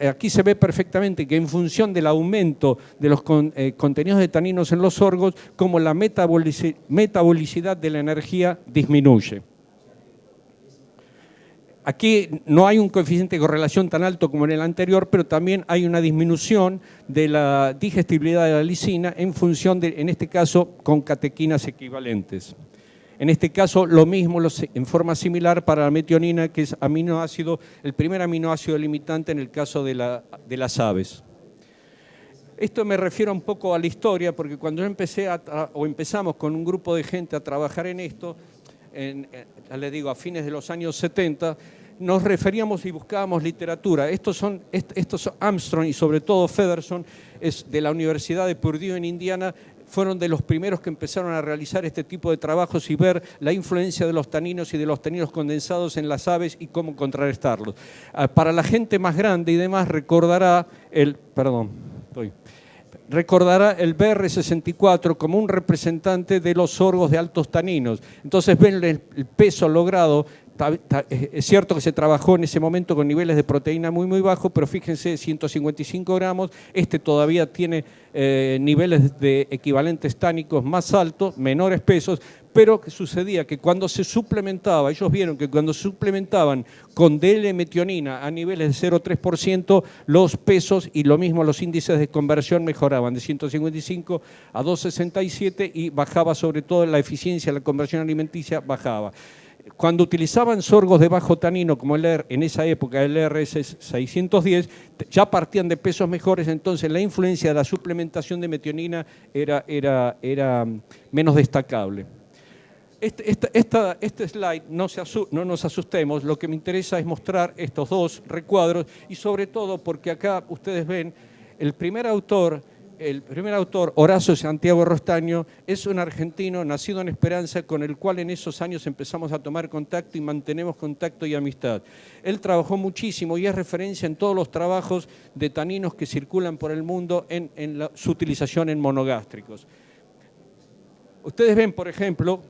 Aquí se ve perfectamente que en función del aumento de los contenidos de taninos en los sorgos, como la metabolicidad de la energía disminuye. Aquí no hay un coeficiente de correlación tan alto como en el anterior, pero también hay una disminución de la digestibilidad de la lisina en función de, en este caso, con catequinas equivalentes. En este caso, lo mismo en forma similar para la metionina, que es el primer aminoácido limitante en el caso de las aves. Esto me refiero un poco a la historia, porque cuando yo empezamos con un grupo de gente a trabajar en esto, les digo, a fines de los años 70, nos referíamos y buscábamos literatura. Estos son Armstrong y sobre todo Federson, es de la Universidad de Purdue en Indiana, fueron de los primeros que empezaron a realizar este tipo de trabajos y ver la influencia de los taninos y de los taninos condensados en las aves y cómo contrarrestarlos. Para la gente más grande y demás recordará el BR64 como un representante de los sorgos de altos taninos. Entonces ven el peso logrado. Es cierto que se trabajó en ese momento con niveles de proteína muy bajos, pero fíjense, 155 gramos, todavía tiene niveles de equivalentes tánicos más altos, menores pesos, pero que sucedía que cuando se suplementaba, ellos vieron que cuando se suplementaban con DL-metionina a niveles de 0,3%, los pesos y lo mismo los índices de conversión mejoraban de 155 a 267 y bajaba sobre todo la eficiencia, la conversión alimenticia bajaba. Cuando utilizaban sorgos de bajo tanino, como en esa época el RS610, ya partían de pesos mejores, entonces la influencia de la suplementación de metionina era menos destacable. Este slide, no nos asustemos, lo que me interesa es mostrar estos dos recuadros y sobre todo porque acá ustedes ven el primer autor, Horacio Santiago Rostaño, es un argentino nacido en Esperanza con el cual en esos años empezamos a tomar contacto y mantenemos contacto y amistad. Él trabajó muchísimo y es referencia en todos los trabajos de taninos que circulan por el mundo en su utilización en monogástricos. Ustedes ven, por ejemplo,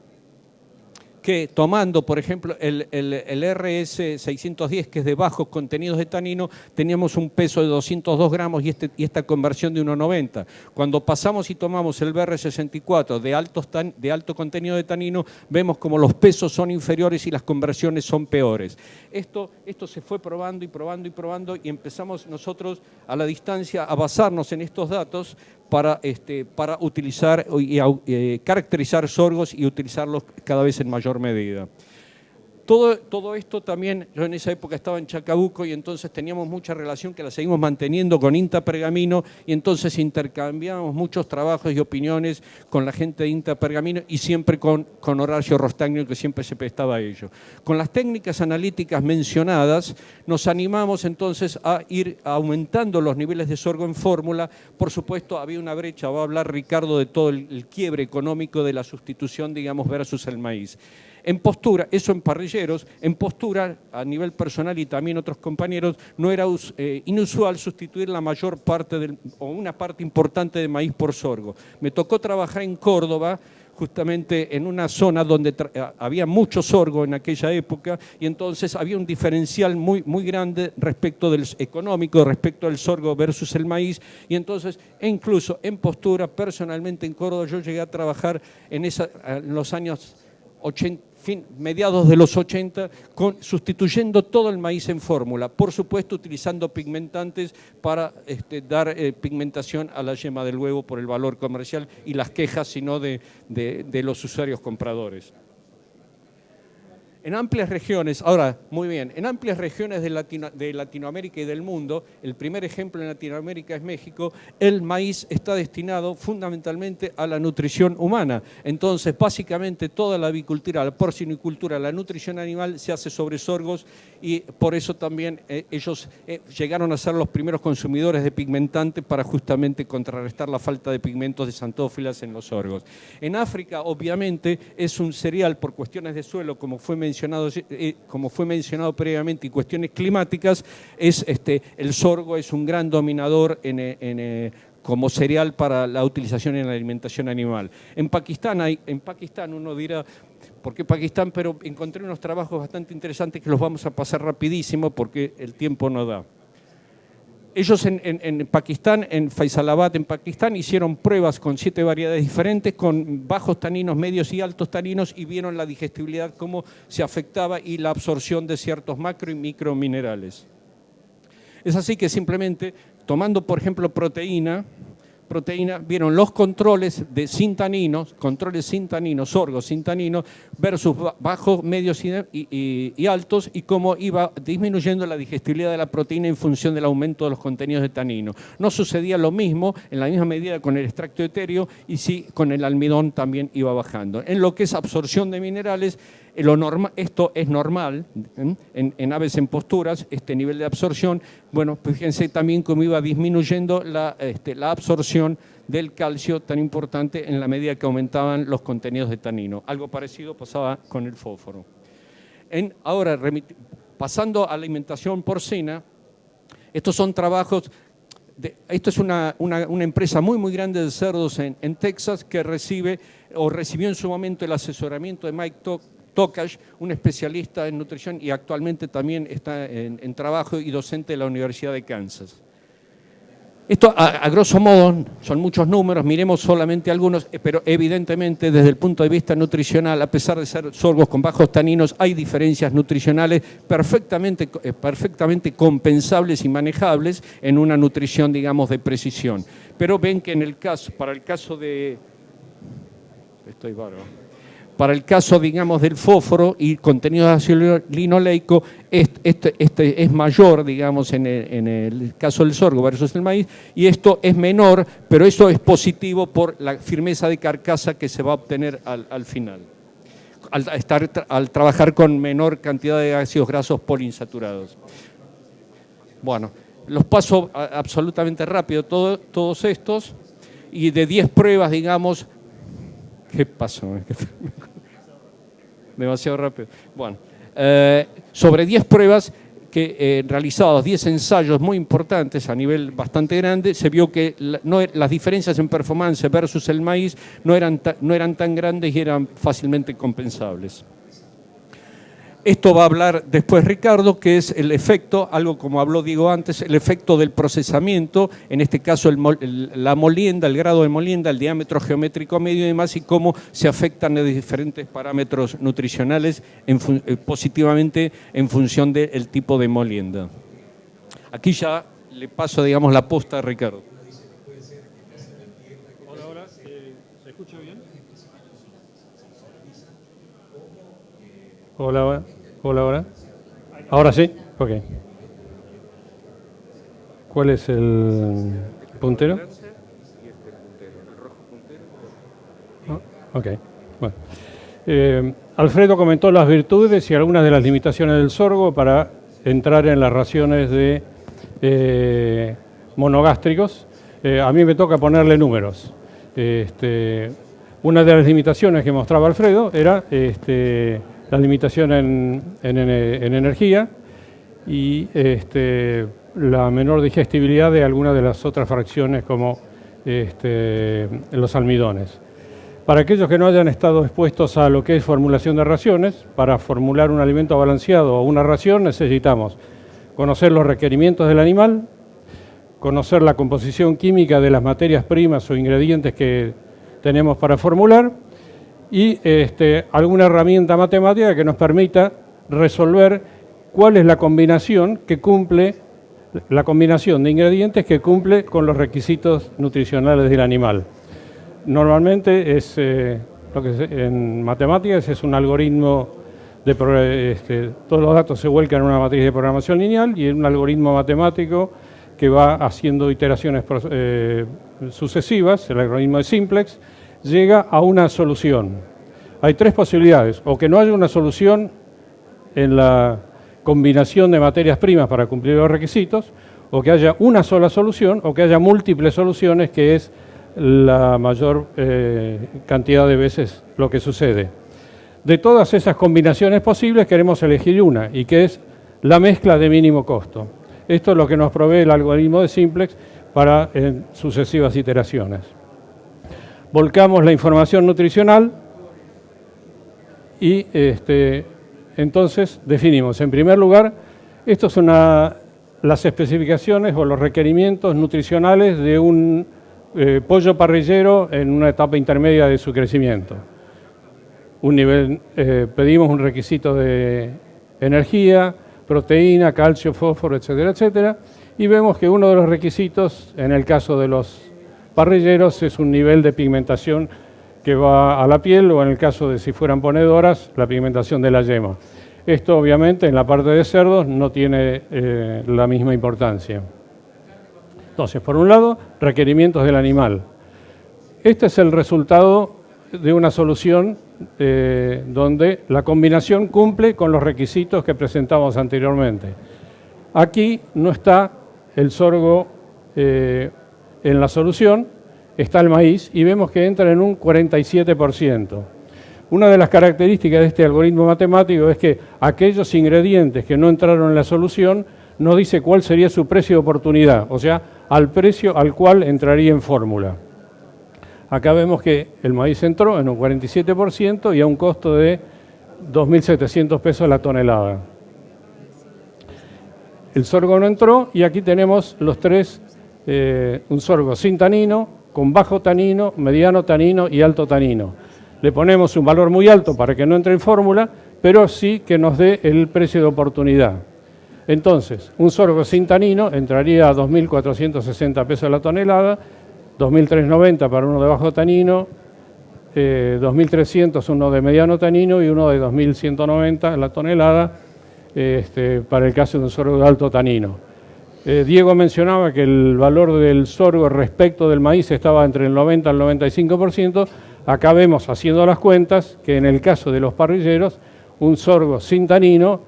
que tomando, por ejemplo, el RS610, que es de bajos contenidos de tanino, teníamos un peso de 202 gramos y esta conversión de 1,90. Cuando pasamos y tomamos el BR64 de alto contenido de tanino, vemos como los pesos son inferiores y las conversiones son peores. Esto se fue probando y empezamos nosotros a la distancia a basarnos en estos datos para utilizar y caracterizar sorgos y utilizarlos cada vez en mayor medida. Todo esto también, yo en esa época estaba en Chacabuco y entonces teníamos mucha relación que la seguimos manteniendo con INTA Pergamino y entonces intercambiamos muchos trabajos y opiniones con la gente de INTA Pergamino y siempre con Horacio Rostaño, que siempre se prestaba a ello. Con las técnicas analíticas mencionadas nos animamos entonces a ir aumentando los niveles de sorgo en fórmula. Por supuesto había una brecha, va a hablar Ricardo de todo el quiebre económico de la sustitución, digamos, versus el maíz. En postura, eso en parrilleros, en postura a nivel personal y también otros compañeros, no era inusual sustituir la mayor parte o una parte importante de maíz por sorgo. Me tocó trabajar en Córdoba, justamente en una zona donde había mucho sorgo en aquella época y entonces había un diferencial muy grande respecto del económico, respecto del sorgo versus el maíz y entonces, incluso en postura, personalmente en Córdoba, yo llegué a trabajar en los años 80, mediados de los 80, sustituyendo todo el maíz en fórmula, por supuesto utilizando pigmentantes para dar pigmentación a la yema del huevo por el valor comercial y las quejas, sino de los usuarios compradores. En amplias regiones, ahora, muy bien, en amplias regiones de Latinoamérica y del mundo, el primer ejemplo en Latinoamérica es México, el maíz está destinado fundamentalmente a la nutrición humana. Entonces, básicamente toda la avicultura, la porcinicultura, la nutrición animal se hace sobre sorgos y por eso también ellos llegaron a ser los primeros consumidores de pigmentantes para justamente contrarrestar la falta de pigmentos de xantófilas en los sorgos. En África, obviamente, es un cereal por cuestiones de suelo, como fue mencionado previamente, y cuestiones climáticas, el sorgo es un gran dominador como cereal para la utilización en la alimentación animal. En Pakistán uno dirá, ¿por qué Pakistán? Pero encontré unos trabajos bastante interesantes que los vamos a pasar rapidísimo porque el tiempo no da. Ellos en Pakistán, en Faisalabad, en Pakistán, hicieron pruebas con 7 variedades diferentes, con bajos taninos, medios y altos taninos, y vieron la digestibilidad, cómo se afectaba y la absorción de ciertos macro y microminerales. Es así que simplemente, tomando por ejemplo proteína, vieron los controles sin taninos, sorgos sin taninos, versus bajos, medios y altos, y cómo iba disminuyendo la digestibilidad de la proteína en función del aumento de los contenidos de tanino. No sucedía lo mismo en la misma medida con el extracto etéreo y sí con el almidón también iba bajando. En lo que es absorción de minerales, Esto es normal en aves en posturas, este nivel de absorción. Bueno, pues fíjense también cómo iba disminuyendo la absorción del calcio tan importante en la medida que aumentaban los contenidos de tanino. Algo parecido pasaba con el fósforo. Ahora, pasando a la alimentación porcina, estos son trabajos. Esto es una empresa muy grande de cerdos en Texas que recibió en su momento el asesoramiento de Mike Tokash, un especialista en nutrición y actualmente también está en trabajo y docente de la Universidad de Kansas. Esto, a grosso modo, son muchos números, miremos solamente algunos, pero evidentemente desde el punto de vista nutricional, a pesar de ser sorgos con bajos taninos, hay diferencias nutricionales perfectamente compensables y manejables en una nutrición, digamos, de precisión. Pero ven que para el caso, digamos, del fósforo y contenido de ácido linoleico, este es mayor, digamos, en el caso del sorgo versus el maíz, y esto es menor, pero esto es positivo por la firmeza de carcasa que se va a obtener al final, al trabajar con menor cantidad de ácidos grasos poliinsaturados. Bueno, los paso absolutamente rápido todos estos, y de 10 pruebas, digamos. ¿Qué pasó? Demasiado rápido. Bueno, sobre 10 pruebas que realizados, 10 ensayos muy importantes a nivel bastante grande, se vio que las diferencias en performance versus el maíz no eran tan grandes y eran fácilmente compensables. Esto va a hablar después Ricardo, que es el efecto, algo como habló Diego antes, el efecto del procesamiento, en este caso la molienda, el grado de molienda, el diámetro geométrico medio y demás, y cómo se afectan de diferentes parámetros nutricionales positivamente en función del tipo de molienda. Aquí ya le paso, digamos, la posta a Ricardo. Hola, ¿se escucha bien? Hola, hola. ¿Ahora sí? Ok. ¿Cuál es el puntero? Ok, bueno. Alfredo comentó las virtudes y algunas de las limitaciones del sorgo para entrar en las raciones de monogástricos. A mí me toca ponerle números. Una de las limitaciones que mostraba Alfredo era la limitación en energía y la menor digestibilidad de algunas de las otras fracciones como los almidones. Para aquellos que no hayan estado expuestos a lo que es formulación de raciones, para formular un alimento balanceado o una ración necesitamos conocer los requerimientos del animal, conocer la composición química de las materias primas o ingredientes que tenemos para formular, y alguna herramienta matemática que nos permita resolver cuál es la combinación de ingredientes que cumple con los requisitos nutricionales del animal. Normalmente lo que en matemáticas es un algoritmo todos los datos se vuelcan en una matriz de programación lineal y en un algoritmo matemático que va haciendo iteraciones sucesivas, el algoritmo de simplex, llega a una solución. Hay tres posibilidades: o que no haya una solución en la combinación de materias primas para cumplir los requisitos, o que haya una sola solución, o que haya múltiples soluciones, que es la mayor cantidad de veces lo que sucede. De todas esas combinaciones posibles queremos elegir una, y que es la mezcla de mínimo costo. Esto es lo que nos provee el algoritmo de simplex para sucesivas iteraciones. Volcamos la información nutricional y entonces definimos. En primer lugar, estas son las especificaciones o los requerimientos nutricionales de un pollo parrillero en una etapa intermedia de su crecimiento. Pedimos un requisito de energía, proteína, calcio, fósforo, etcétera, etcétera, y vemos que uno de los requisitos, en el caso de los parrilleros, es un nivel de pigmentación que va a la piel, o en el caso de si fueran ponedoras, la pigmentación de la yema. Esto obviamente en la parte de cerdos no tiene la misma importancia. Entonces, por un lado, requerimientos del animal. Este es el resultado de una solución donde la combinación cumple con los requisitos que presentamos anteriormente. Aquí no está el sorgo en la solución, está el maíz y vemos que entra en un 47%. Una de las características de este algoritmo matemático es que aquellos ingredientes que no entraron en la solución nos dice cuál sería su precio de oportunidad, o sea, al precio al cual entraría en fórmula. Acá vemos que el maíz entró en un 47% y a un costo de 2.700 pesos la tonelada. El sorgo no entró y aquí tenemos los tres, un sorgo sin tanino, con bajo tanino, mediano tanino y alto tanino. Le ponemos un valor muy alto para que no entre en fórmula, pero sí que nos dé el precio de oportunidad. Entonces, un sorgo sin tanino entraría a 2.460 pesos la tonelada, 2.390 para uno de bajo tanino, 2.300 uno de mediano tanino y uno de 2.190 la tonelada para el caso de un sorgo de alto tanino. Diego mencionaba que el valor del sorgo respecto del maíz estaba entre el 90 al 95%. Acá vemos, haciendo las cuentas, que en el caso de los parrilleros, un sorgo sin tanino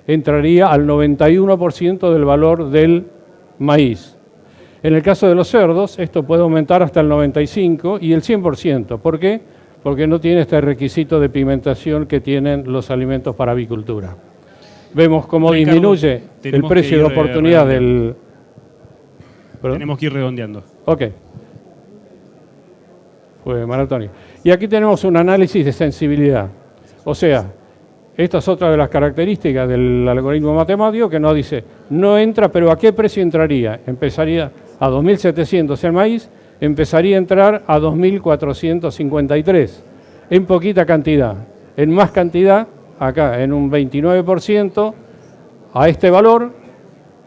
entraría al 91% del valor del maíz. En el caso de los cerdos, esto puede aumentar hasta el 95% y el 100%. ¿Por qué? Porque no tiene este requisito de pigmentación que tienen los alimentos para avicultura. Vemos cómo Ricardo, disminuye el precio de oportunidad del... ¿Perdón? Tenemos que ir redondeando. Ok. Fue maratónico. Y aquí tenemos un análisis de sensibilidad. O sea, esta es otra de las características del algoritmo matemático que nos dice, no entra, pero ¿a qué precio entraría? Empezaría a 2.700 el maíz, empezaría a entrar a 2.453, en poquita cantidad. En más cantidad, acá en un 29%, a este valor,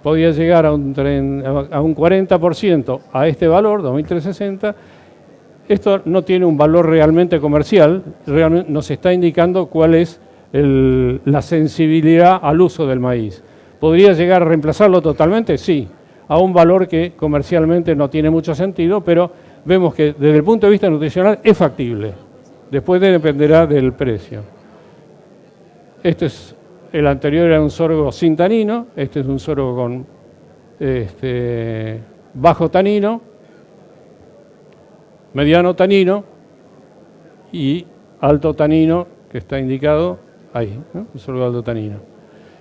podría llegar a un 40% a este valor, 2.360. Esto no tiene un valor realmente comercial, realmente nos está indicando cuál es la sensibilidad al uso del maíz. ¿Podría llegar a reemplazarlo totalmente? Sí, a un valor que comercialmente no tiene mucho sentido, pero vemos que desde el punto de vista nutricional es factible. Después dependerá del precio. El anterior era un sorgo sin tanino, este es un sorgo con bajo tanino, mediano tanino y alto tanino, que está indicado ahí, ¿no? Un sorgo de alto tanino.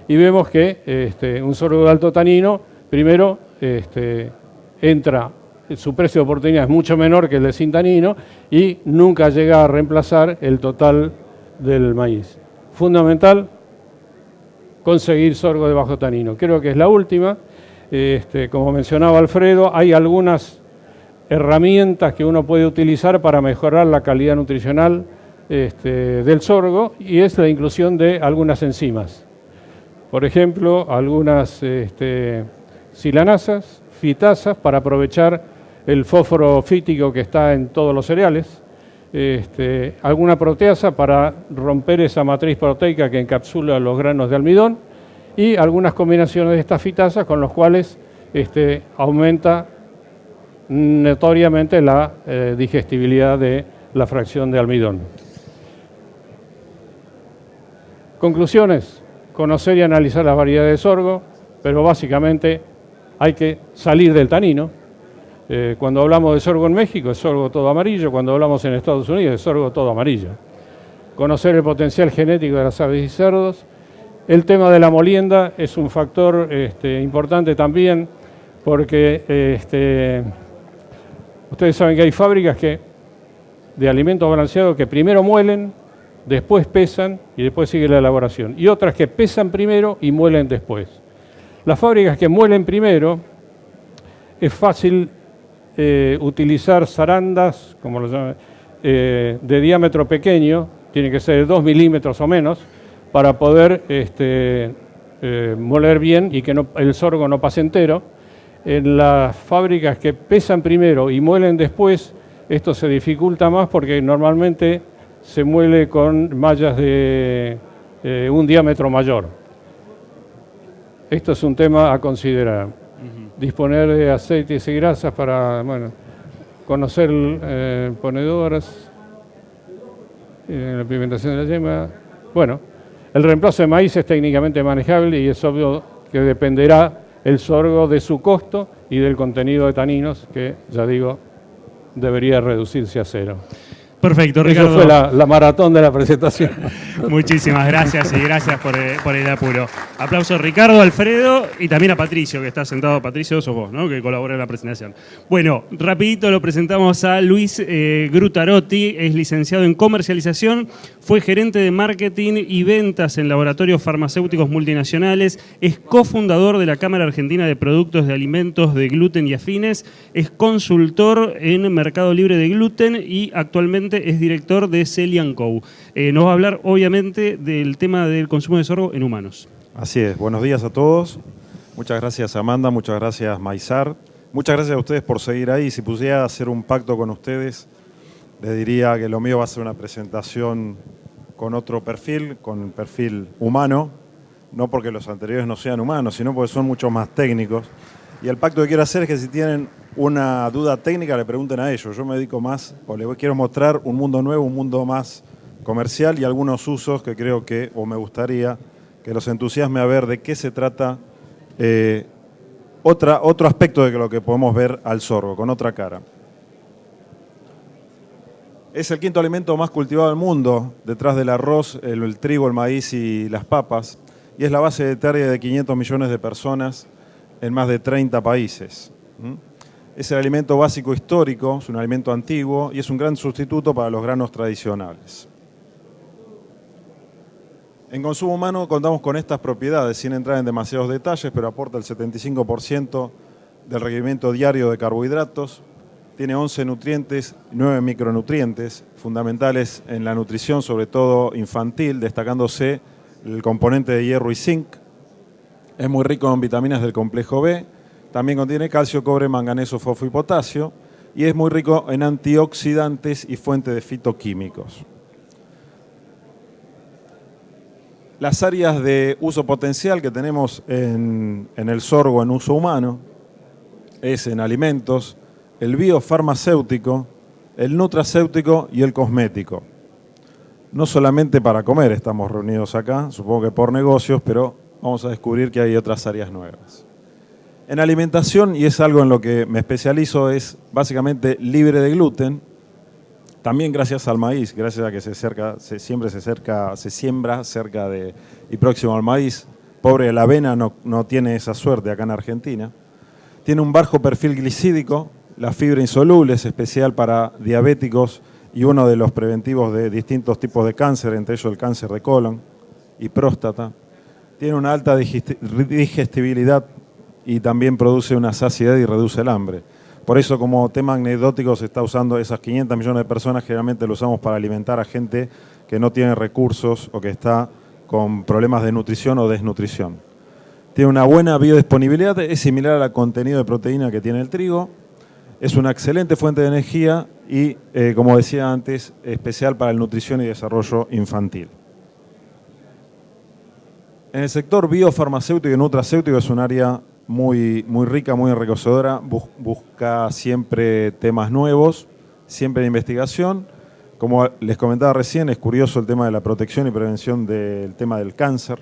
Y vemos que un sorgo de alto tanino, primero, entra, su precio de oportunidad es mucho menor que el de sin tanino y nunca llega a reemplazar el total del maíz. Fundamental, conseguir sorgo de bajo tanino. Creo que es la última. Como mencionaba Alfredo, hay algunas herramientas que uno puede utilizar para mejorar la calidad nutricional del sorgo y es la inclusión de algunas enzimas. Por ejemplo, algunas silanasas, fitasas, para aprovechar el fósforo fítico que está en todos los cereales. Alguna proteasa para romper esa matriz proteica que encapsula los granos de almidón y algunas combinaciones de estas fitasas con los cuales aumenta notoriamente la digestibilidad de la fracción de almidón. Conclusiones: conocer y analizar las variedades de sorgo, pero básicamente hay que salir del tanino. Cuando hablamos de sorgo en México es sorgo todo amarillo, cuando hablamos en Estados Unidos es sorgo todo amarillo. Conocer el potencial genético de las aves y cerdos. El tema de la molienda es un factor importante también porque ustedes saben que hay fábricas de alimentos balanceados que primero muelen, después pesan y después sigue la elaboración. Y otras que pesan primero y muelen después. Las fábricas que muelen primero es fácil utilizar zarandas, como lo llaman, de diámetro pequeño, tiene que ser de 2 milímetros o menos, para poder moler bien y que el sorgo no pase entero. En las fábricas que pesan primero y muelen después, esto se dificulta más porque normalmente se muele con mallas de un diámetro mayor. Esto es un tema a considerar. Disponer de aceites y grasas para conocer ponedoras. la pigmentación de la yema. Bueno, el reemplazo de maíz es técnicamente manejable y es obvio que dependerá el sorgo de su costo y del contenido de taninos, que ya digo, debería reducirse a 0. Perfecto, Ricardo. Eso fue la maratón de la presentación. Muchísimas gracias y gracias por el apuro. Aplauso a Ricardo, Alfredo y también a Patricio, que está sentado. Patricio, sos vos, ¿no? Que colabora en la presentación. Bueno, rapidito lo presentamos a Luis Grutarotti, es licenciado en comercialización, fue gerente de marketing y ventas en laboratorios farmacéuticos multinacionales, es cofundador de la Cámara Argentina de Productos de Alimentos de Gluten y Afines, es consultor en Mercado Libre de Gluten y actualmente es director de Celian Co. Nos va a hablar, obviamente, del tema del consumo de sorgo en humanos. Así es. Buenos días a todos. Muchas gracias, Amanda. Muchas gracias, Maizar. Muchas gracias a ustedes por seguir ahí. Si pudiera hacer un pacto con ustedes, les diría que lo mío va a ser una presentación con otro perfil, con el perfil humano, no porque los anteriores no sean humanos, sino porque son mucho más técnicos. Y el pacto que quiero hacer es que si tienen una duda técnica, le pregunten a ellos. Yo me dedico más, o les quiero mostrar un mundo nuevo, un mundo más comercial y algunos usos que creo que, o me gustaría, que los entusiasme a ver de qué se trata otro aspecto de lo que podemos ver al sorgo, con otra cara. Es el quinto alimento más cultivado del mundo, detrás del arroz, el trigo, el maíz y las papas, y es la base etaria de 500 millones de personas en más de 30 países. Es el alimento básico histórico, es un alimento antiguo y es un gran sustituto para los granos tradicionales. En consumo humano contamos con estas propiedades, sin entrar en demasiados detalles, pero aporta el 75% del requerimiento diario de carbohidratos, tiene 11 nutrientes, 9 micronutrientes, fundamentales en la nutrición, sobre todo infantil, destacándose el componente de hierro y zinc. Es muy rico en vitaminas del complejo B, también contiene calcio, cobre, manganeso, fósforo y potasio, y es muy rico en antioxidantes y fuente de fitoquímicos. Las áreas de uso potencial que tenemos en el sorgo en uso humano es en alimentos, el biofarmacéutico, el nutracéutico y el cosmético. No solamente para comer estamos reunidos acá, supongo que por negocios, pero vamos a descubrir que hay otras áreas nuevas. En alimentación, y es algo en lo que me especializo, es básicamente libre de gluten, también gracias al maíz, gracias a que se siembra cerca de y próximo al maíz. Pobre, la avena no tiene esa suerte acá en Argentina. Tiene un bajo perfil glicídico, la fibra insoluble es especial para diabéticos y uno de los preventivos de distintos tipos de cáncer, entre ellos el cáncer de colon y próstata. Tiene una alta digestibilidad y también produce una saciedad y reduce el hambre. Por eso, como tema anecdótico, se está usando esas 500 millones de personas, generalmente lo usamos para alimentar a gente que no tiene recursos o que está con problemas de nutrición o desnutrición. Tiene una buena biodisponibilidad, es similar al contenido de proteína que tiene el trigo, es una excelente fuente de energía y, como decía antes, especial para la nutrición y desarrollo infantil. En el sector biofarmacéutico y nutracéutico es un área muy rica, muy enriquecedora, busca siempre temas nuevos, siempre de investigación. Como les comentaba recién, es curioso el tema de la protección y prevención del tema del cáncer,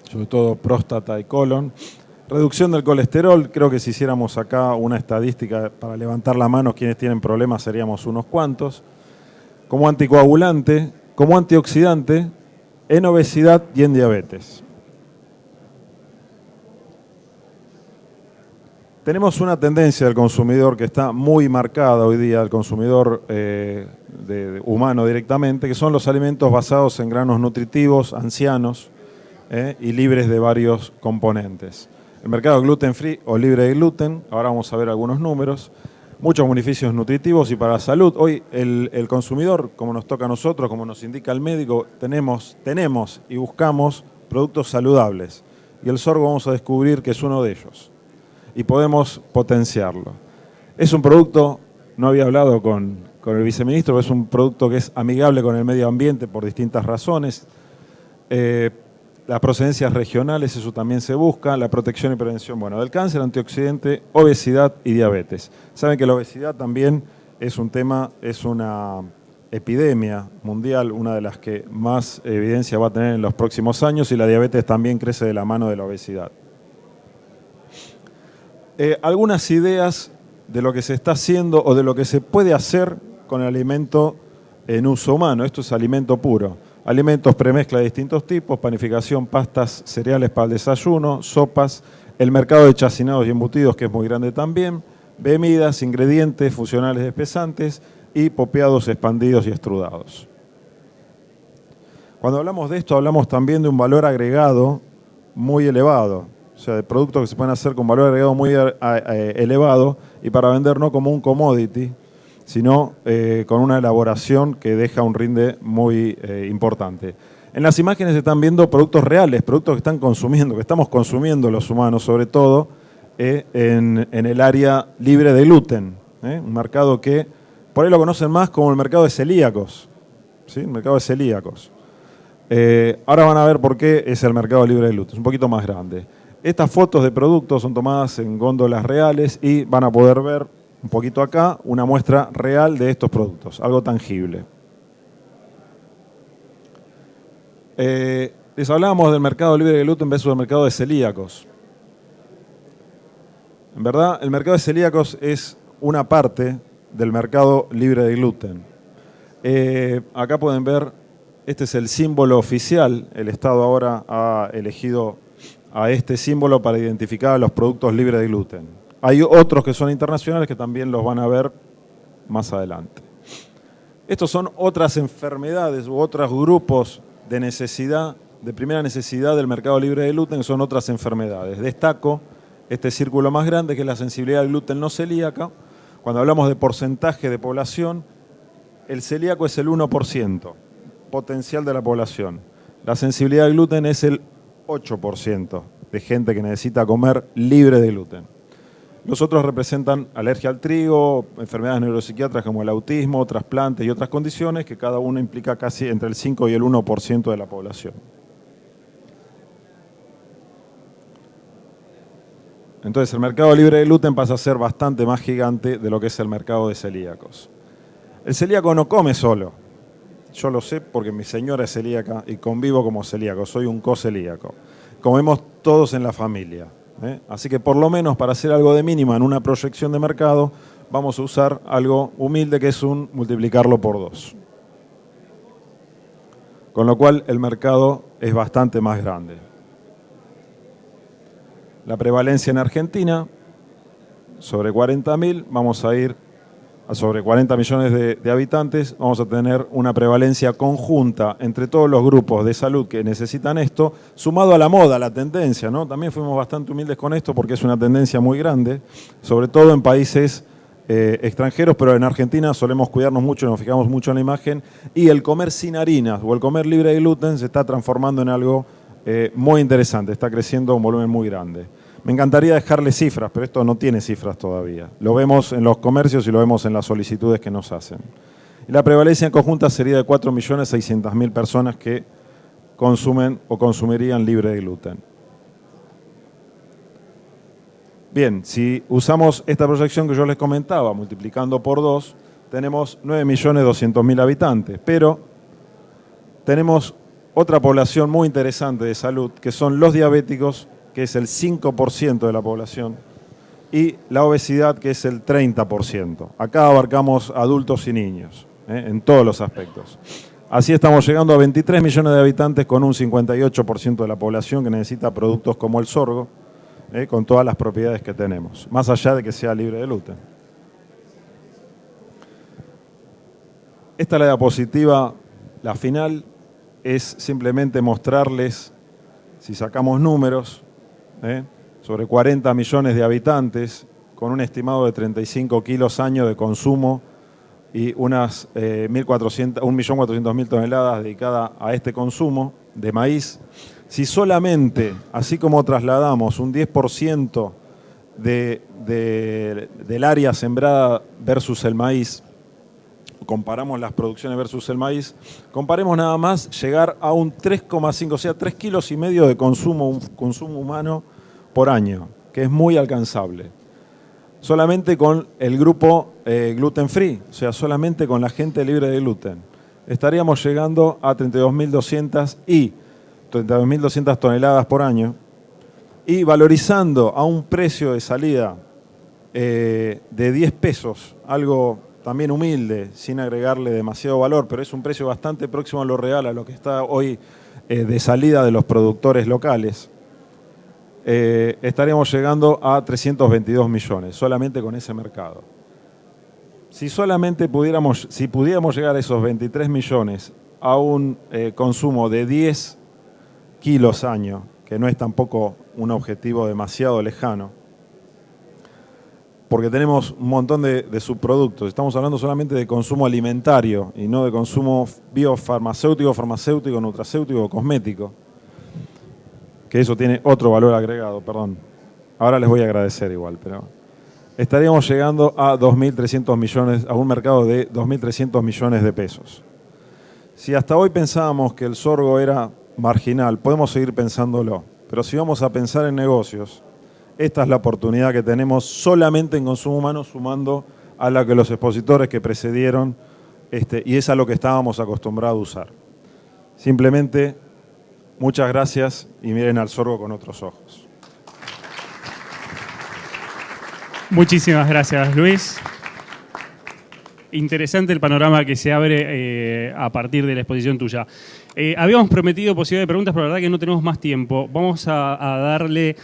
sobre todo próstata y colon. Reducción del colesterol, creo que si hiciéramos acá una estadística para levantar la mano, quienes tienen problemas seríamos unos cuantos. Como anticoagulante, como antioxidante, en obesidad y en diabetes. Tenemos una tendencia del consumidor que está muy marcada hoy día, el consumidor humano directamente, que son los alimentos basados en granos nutritivos, ancianos y libres de varios componentes. El mercado gluten free o libre de gluten, ahora vamos a ver algunos números, muchos beneficios nutritivos y para la salud. Hoy el consumidor, como nos toca a nosotros, como nos indica el médico, tenemos y buscamos productos saludables. Y el sorgo vamos a descubrir que es uno de ellos. Y podemos potenciarlo. Es un producto, no había hablado con el viceministro, pero es un producto que es amigable con el medio ambiente por distintas razones. Las procedencias regionales, eso también se busca, la protección y prevención del cáncer, antioxidante, obesidad y diabetes. Saben que la obesidad también es un tema, es una epidemia mundial, una de las que más evidencia va a tener en los próximos años, y la diabetes también crece de la mano de la obesidad. Algunas ideas de lo que se está haciendo o de lo que se puede hacer con el alimento en uso humano. Esto es alimento puro. Alimentos premezcla de distintos tipos, panificación, pastas, cereales para el desayuno, sopas, el mercado de chacinados y embutidos, que es muy grande también, bebidas, ingredientes funcionales espesantes y popeados, expandidos y extrudados. Cuando hablamos de esto, hablamos también de un valor agregado muy elevado, o sea, de productos que se pueden hacer con valor agregado muy elevado y para vender no como un commodity, sino con una elaboración que deja un rinde muy importante. En las imágenes se están viendo productos reales, productos que están consumiendo, que estamos consumiendo los humanos, sobre todo en el área libre de gluten, un mercado que por ahí lo conocen más como el mercado de celíacos, ¿sí? El mercado de celíacos. Ahora van a ver por qué es el mercado libre de gluten, es un poquito más grande. Estas fotos de productos son tomadas en góndolas reales y van a poder ver un poquito acá una muestra real de estos productos, algo tangible. Les hablábamos del mercado libre de gluten versus el mercado de celíacos. En verdad, el mercado de celíacos es una parte del mercado libre de gluten. Acá pueden ver, este es el símbolo oficial. El Estado ahora ha elegido a este símbolo para identificar a los productos libres de gluten. Hay otros que son internacionales que también los van a ver más adelante. Estos son otras enfermedades u otros grupos de necesidad, de primera necesidad del mercado libre de gluten, que son otras enfermedades. Destaco este círculo más grande, que es la sensibilidad al gluten no celíaca. Cuando hablamos de porcentaje de población, el celíaco es el 1% potencial de la población. La sensibilidad al gluten es el 8% de gente que necesita comer libre de gluten. Los otros representan alergia al trigo, enfermedades neuropsiquiátricas como el autismo, trasplantes y otras condiciones que cada uno implica casi entre el 5 y el 1% de la población. Entonces el mercado libre de gluten pasa a ser bastante más gigante de lo que es el mercado de celíacos. El celíaco no come solo. Yo lo sé porque mi señora es celíaca y convivo como celíaco, soy un cocelíaco. Comemos todos en la familia. Así que por lo menos para hacer algo de mínima en una proyección de mercado, vamos a usar algo humilde que es un multiplicarlo por 2. Con lo cual el mercado es bastante más grande. La prevalencia en Argentina, sobre 40.000, vamos a ir a sobre 40 millones de habitantes, vamos a tener una prevalencia conjunta entre todos los grupos de salud que necesitan esto, sumado a la moda, a la tendencia, ¿no? También fuimos bastante humildes con esto porque es una tendencia muy grande, sobre todo en países extranjeros, pero en Argentina solemos cuidarnos mucho, nos fijamos mucho en la imagen, y el comer sin harinas o el comer libre de gluten se está transformando en algo muy interesante, está creciendo a un volumen muy grande. Me encantaría dejarle cifras, pero esto no tiene cifras todavía. Lo vemos en los comercios y lo vemos en las solicitudes que nos hacen. Y la prevalencia en conjunta sería de 4.600.000 personas que consumen o consumirían libre de gluten. Bien, si usamos esta proyección que yo les comentaba, multiplicando por 2, tenemos 9.200.000 habitantes, pero tenemos otra población muy interesante de salud, que son los diabéticos, que es el 5% de la población, y la obesidad, que es el 30%. Acá abarcamos adultos y niños, en todos los aspectos. Así estamos llegando a 23 millones de habitantes con un 58% de la población que necesita productos como el sorgo, con todas las propiedades que tenemos, más allá de que sea libre de gluten. Esta es la diapositiva, la final, es simplemente mostrarles, si sacamos números, sobre 40 millones de habitantes, con un estimado de 35 kilos año de consumo y unas 1.400.000 toneladas dedicadas a este consumo de maíz. Si solamente, así como trasladamos un 10% del área sembrada versus el maíz, comparamos las producciones versus el maíz, comparemos nada más llegar a un 3,5, o sea, 3,5 kilos de consumo humano por año, que es muy alcanzable. solamente con el grupo gluten free, o sea, solamente con la gente libre de gluten. Estaríamos llegando a 32.200 toneladas por año y valorizando a un precio de salida de 10 pesos, algo también humilde, sin agregarle demasiado valor, pero es un precio bastante próximo a lo real, a lo que está hoy de salida de los productores locales. Estaríamos llegando a 322 millones, solamente con ese mercado. Si pudiéramos llegar a esos 23 millones a un consumo de 10 kilos año, que no es tampoco un objetivo demasiado lejano, porque tenemos un montón de subproductos. Estamos hablando solamente de consumo alimentario y no de consumo biofarmacéutico, farmacéutico, nutracéutico o cosmético, que eso tiene otro valor agregado, perdón. Ahora les voy a agradecer igual, pero estaríamos llegando a 2.300 millones, a un mercado de 2.300 millones de pesos. Si hasta hoy pensábamos que el sorgo era marginal, podemos seguir pensándolo, pero si vamos a pensar en negocios, esta es la oportunidad que tenemos solamente en consumo humano, sumando a la que los expositores que precedieron, y es a lo que estábamos acostumbrados a usar. Simplemente, muchas gracias y miren al sorgo con otros ojos. Muchísimas gracias, Luis. Interesante el panorama que se abre a partir de la exposición tuya. Habíamos prometido posibilidad de preguntas, pero la verdad que no tenemos más tiempo. Vamos a darle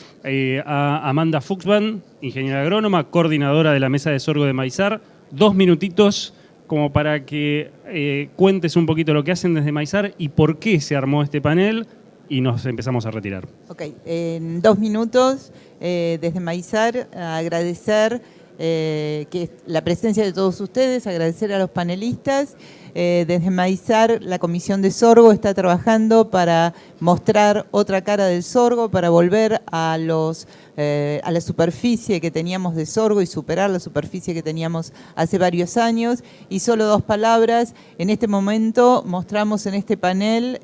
a Amanda Fuchsman, ingeniera agrónoma, coordinadora de la Mesa de Sorgo de Maizar, 2 minutitos como para que cuentes un poquito lo que hacen desde Maizar y por qué se armó este panel, y nos empezamos a retirar. Ok, en 2 minutos, desde Maizar, agradecer que la presencia de todos ustedes, agradecer a los panelistas. Desde Maizar, la Comisión de Sorgo está trabajando para mostrar otra cara del sorgo, para volver a la superficie que teníamos de sorgo y superar la superficie que teníamos hace varios años. Y solo 2 palabras, en este momento mostramos en este panel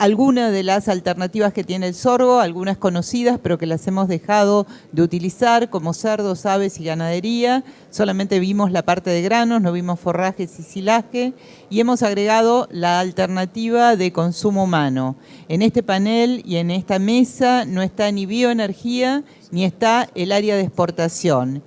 algunas de las alternativas que tiene el sorgo, algunas conocidas, pero que las hemos dejado de utilizar, como cerdos, aves y ganadería. Solamente vimos la parte de granos, no vimos forrajes y silaje, y hemos agregado la alternativa de consumo humano. En este panel y en esta mesa no está ni bioenergía, ni está el área de exportación.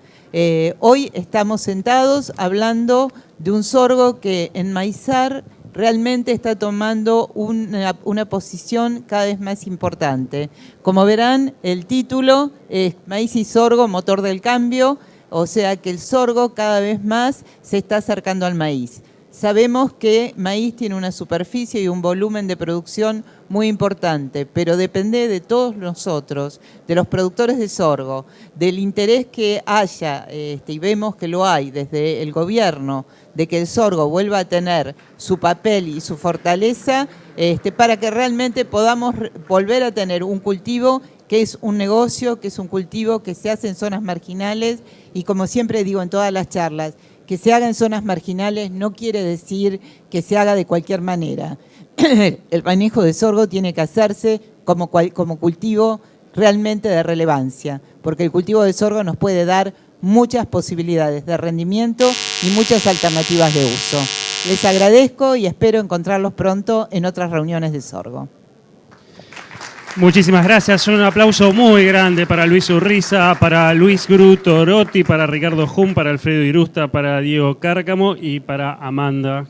Hoy estamos sentados hablando de un sorgo que en Maizar realmente está tomando una posición cada vez más importante. Como verán, el título es Maíz y sorgo, motor del cambio, o sea que el sorgo cada vez más se está acercando al maíz. Sabemos que maíz tiene una superficie y un volumen de producción muy importante, pero depende de todos nosotros, de los productores de sorgo, del interés que haya, y vemos que lo hay desde el gobierno, de que el sorgo vuelva a tener su papel y su fortaleza, para que realmente podamos volver a tener un cultivo que es un negocio, que es un cultivo que se hace en zonas marginales, y como siempre digo en todas las charlas, que se haga en zonas marginales no quiere decir que se haga de cualquier manera. El manejo de sorgo tiene que hacerse como cultivo realmente de relevancia, porque el cultivo de sorgo nos puede dar muchas posibilidades de rendimiento y muchas alternativas de uso. Les agradezco y espero encontrarlos pronto en otras reuniones de sorgo. Muchísimas gracias. Un aplauso muy grande para Luis Urriza, para Luis Gruto Orotti, para Ricardo Jum, para Alfredo Irusta, para Diego Cárcamo y para Amanda.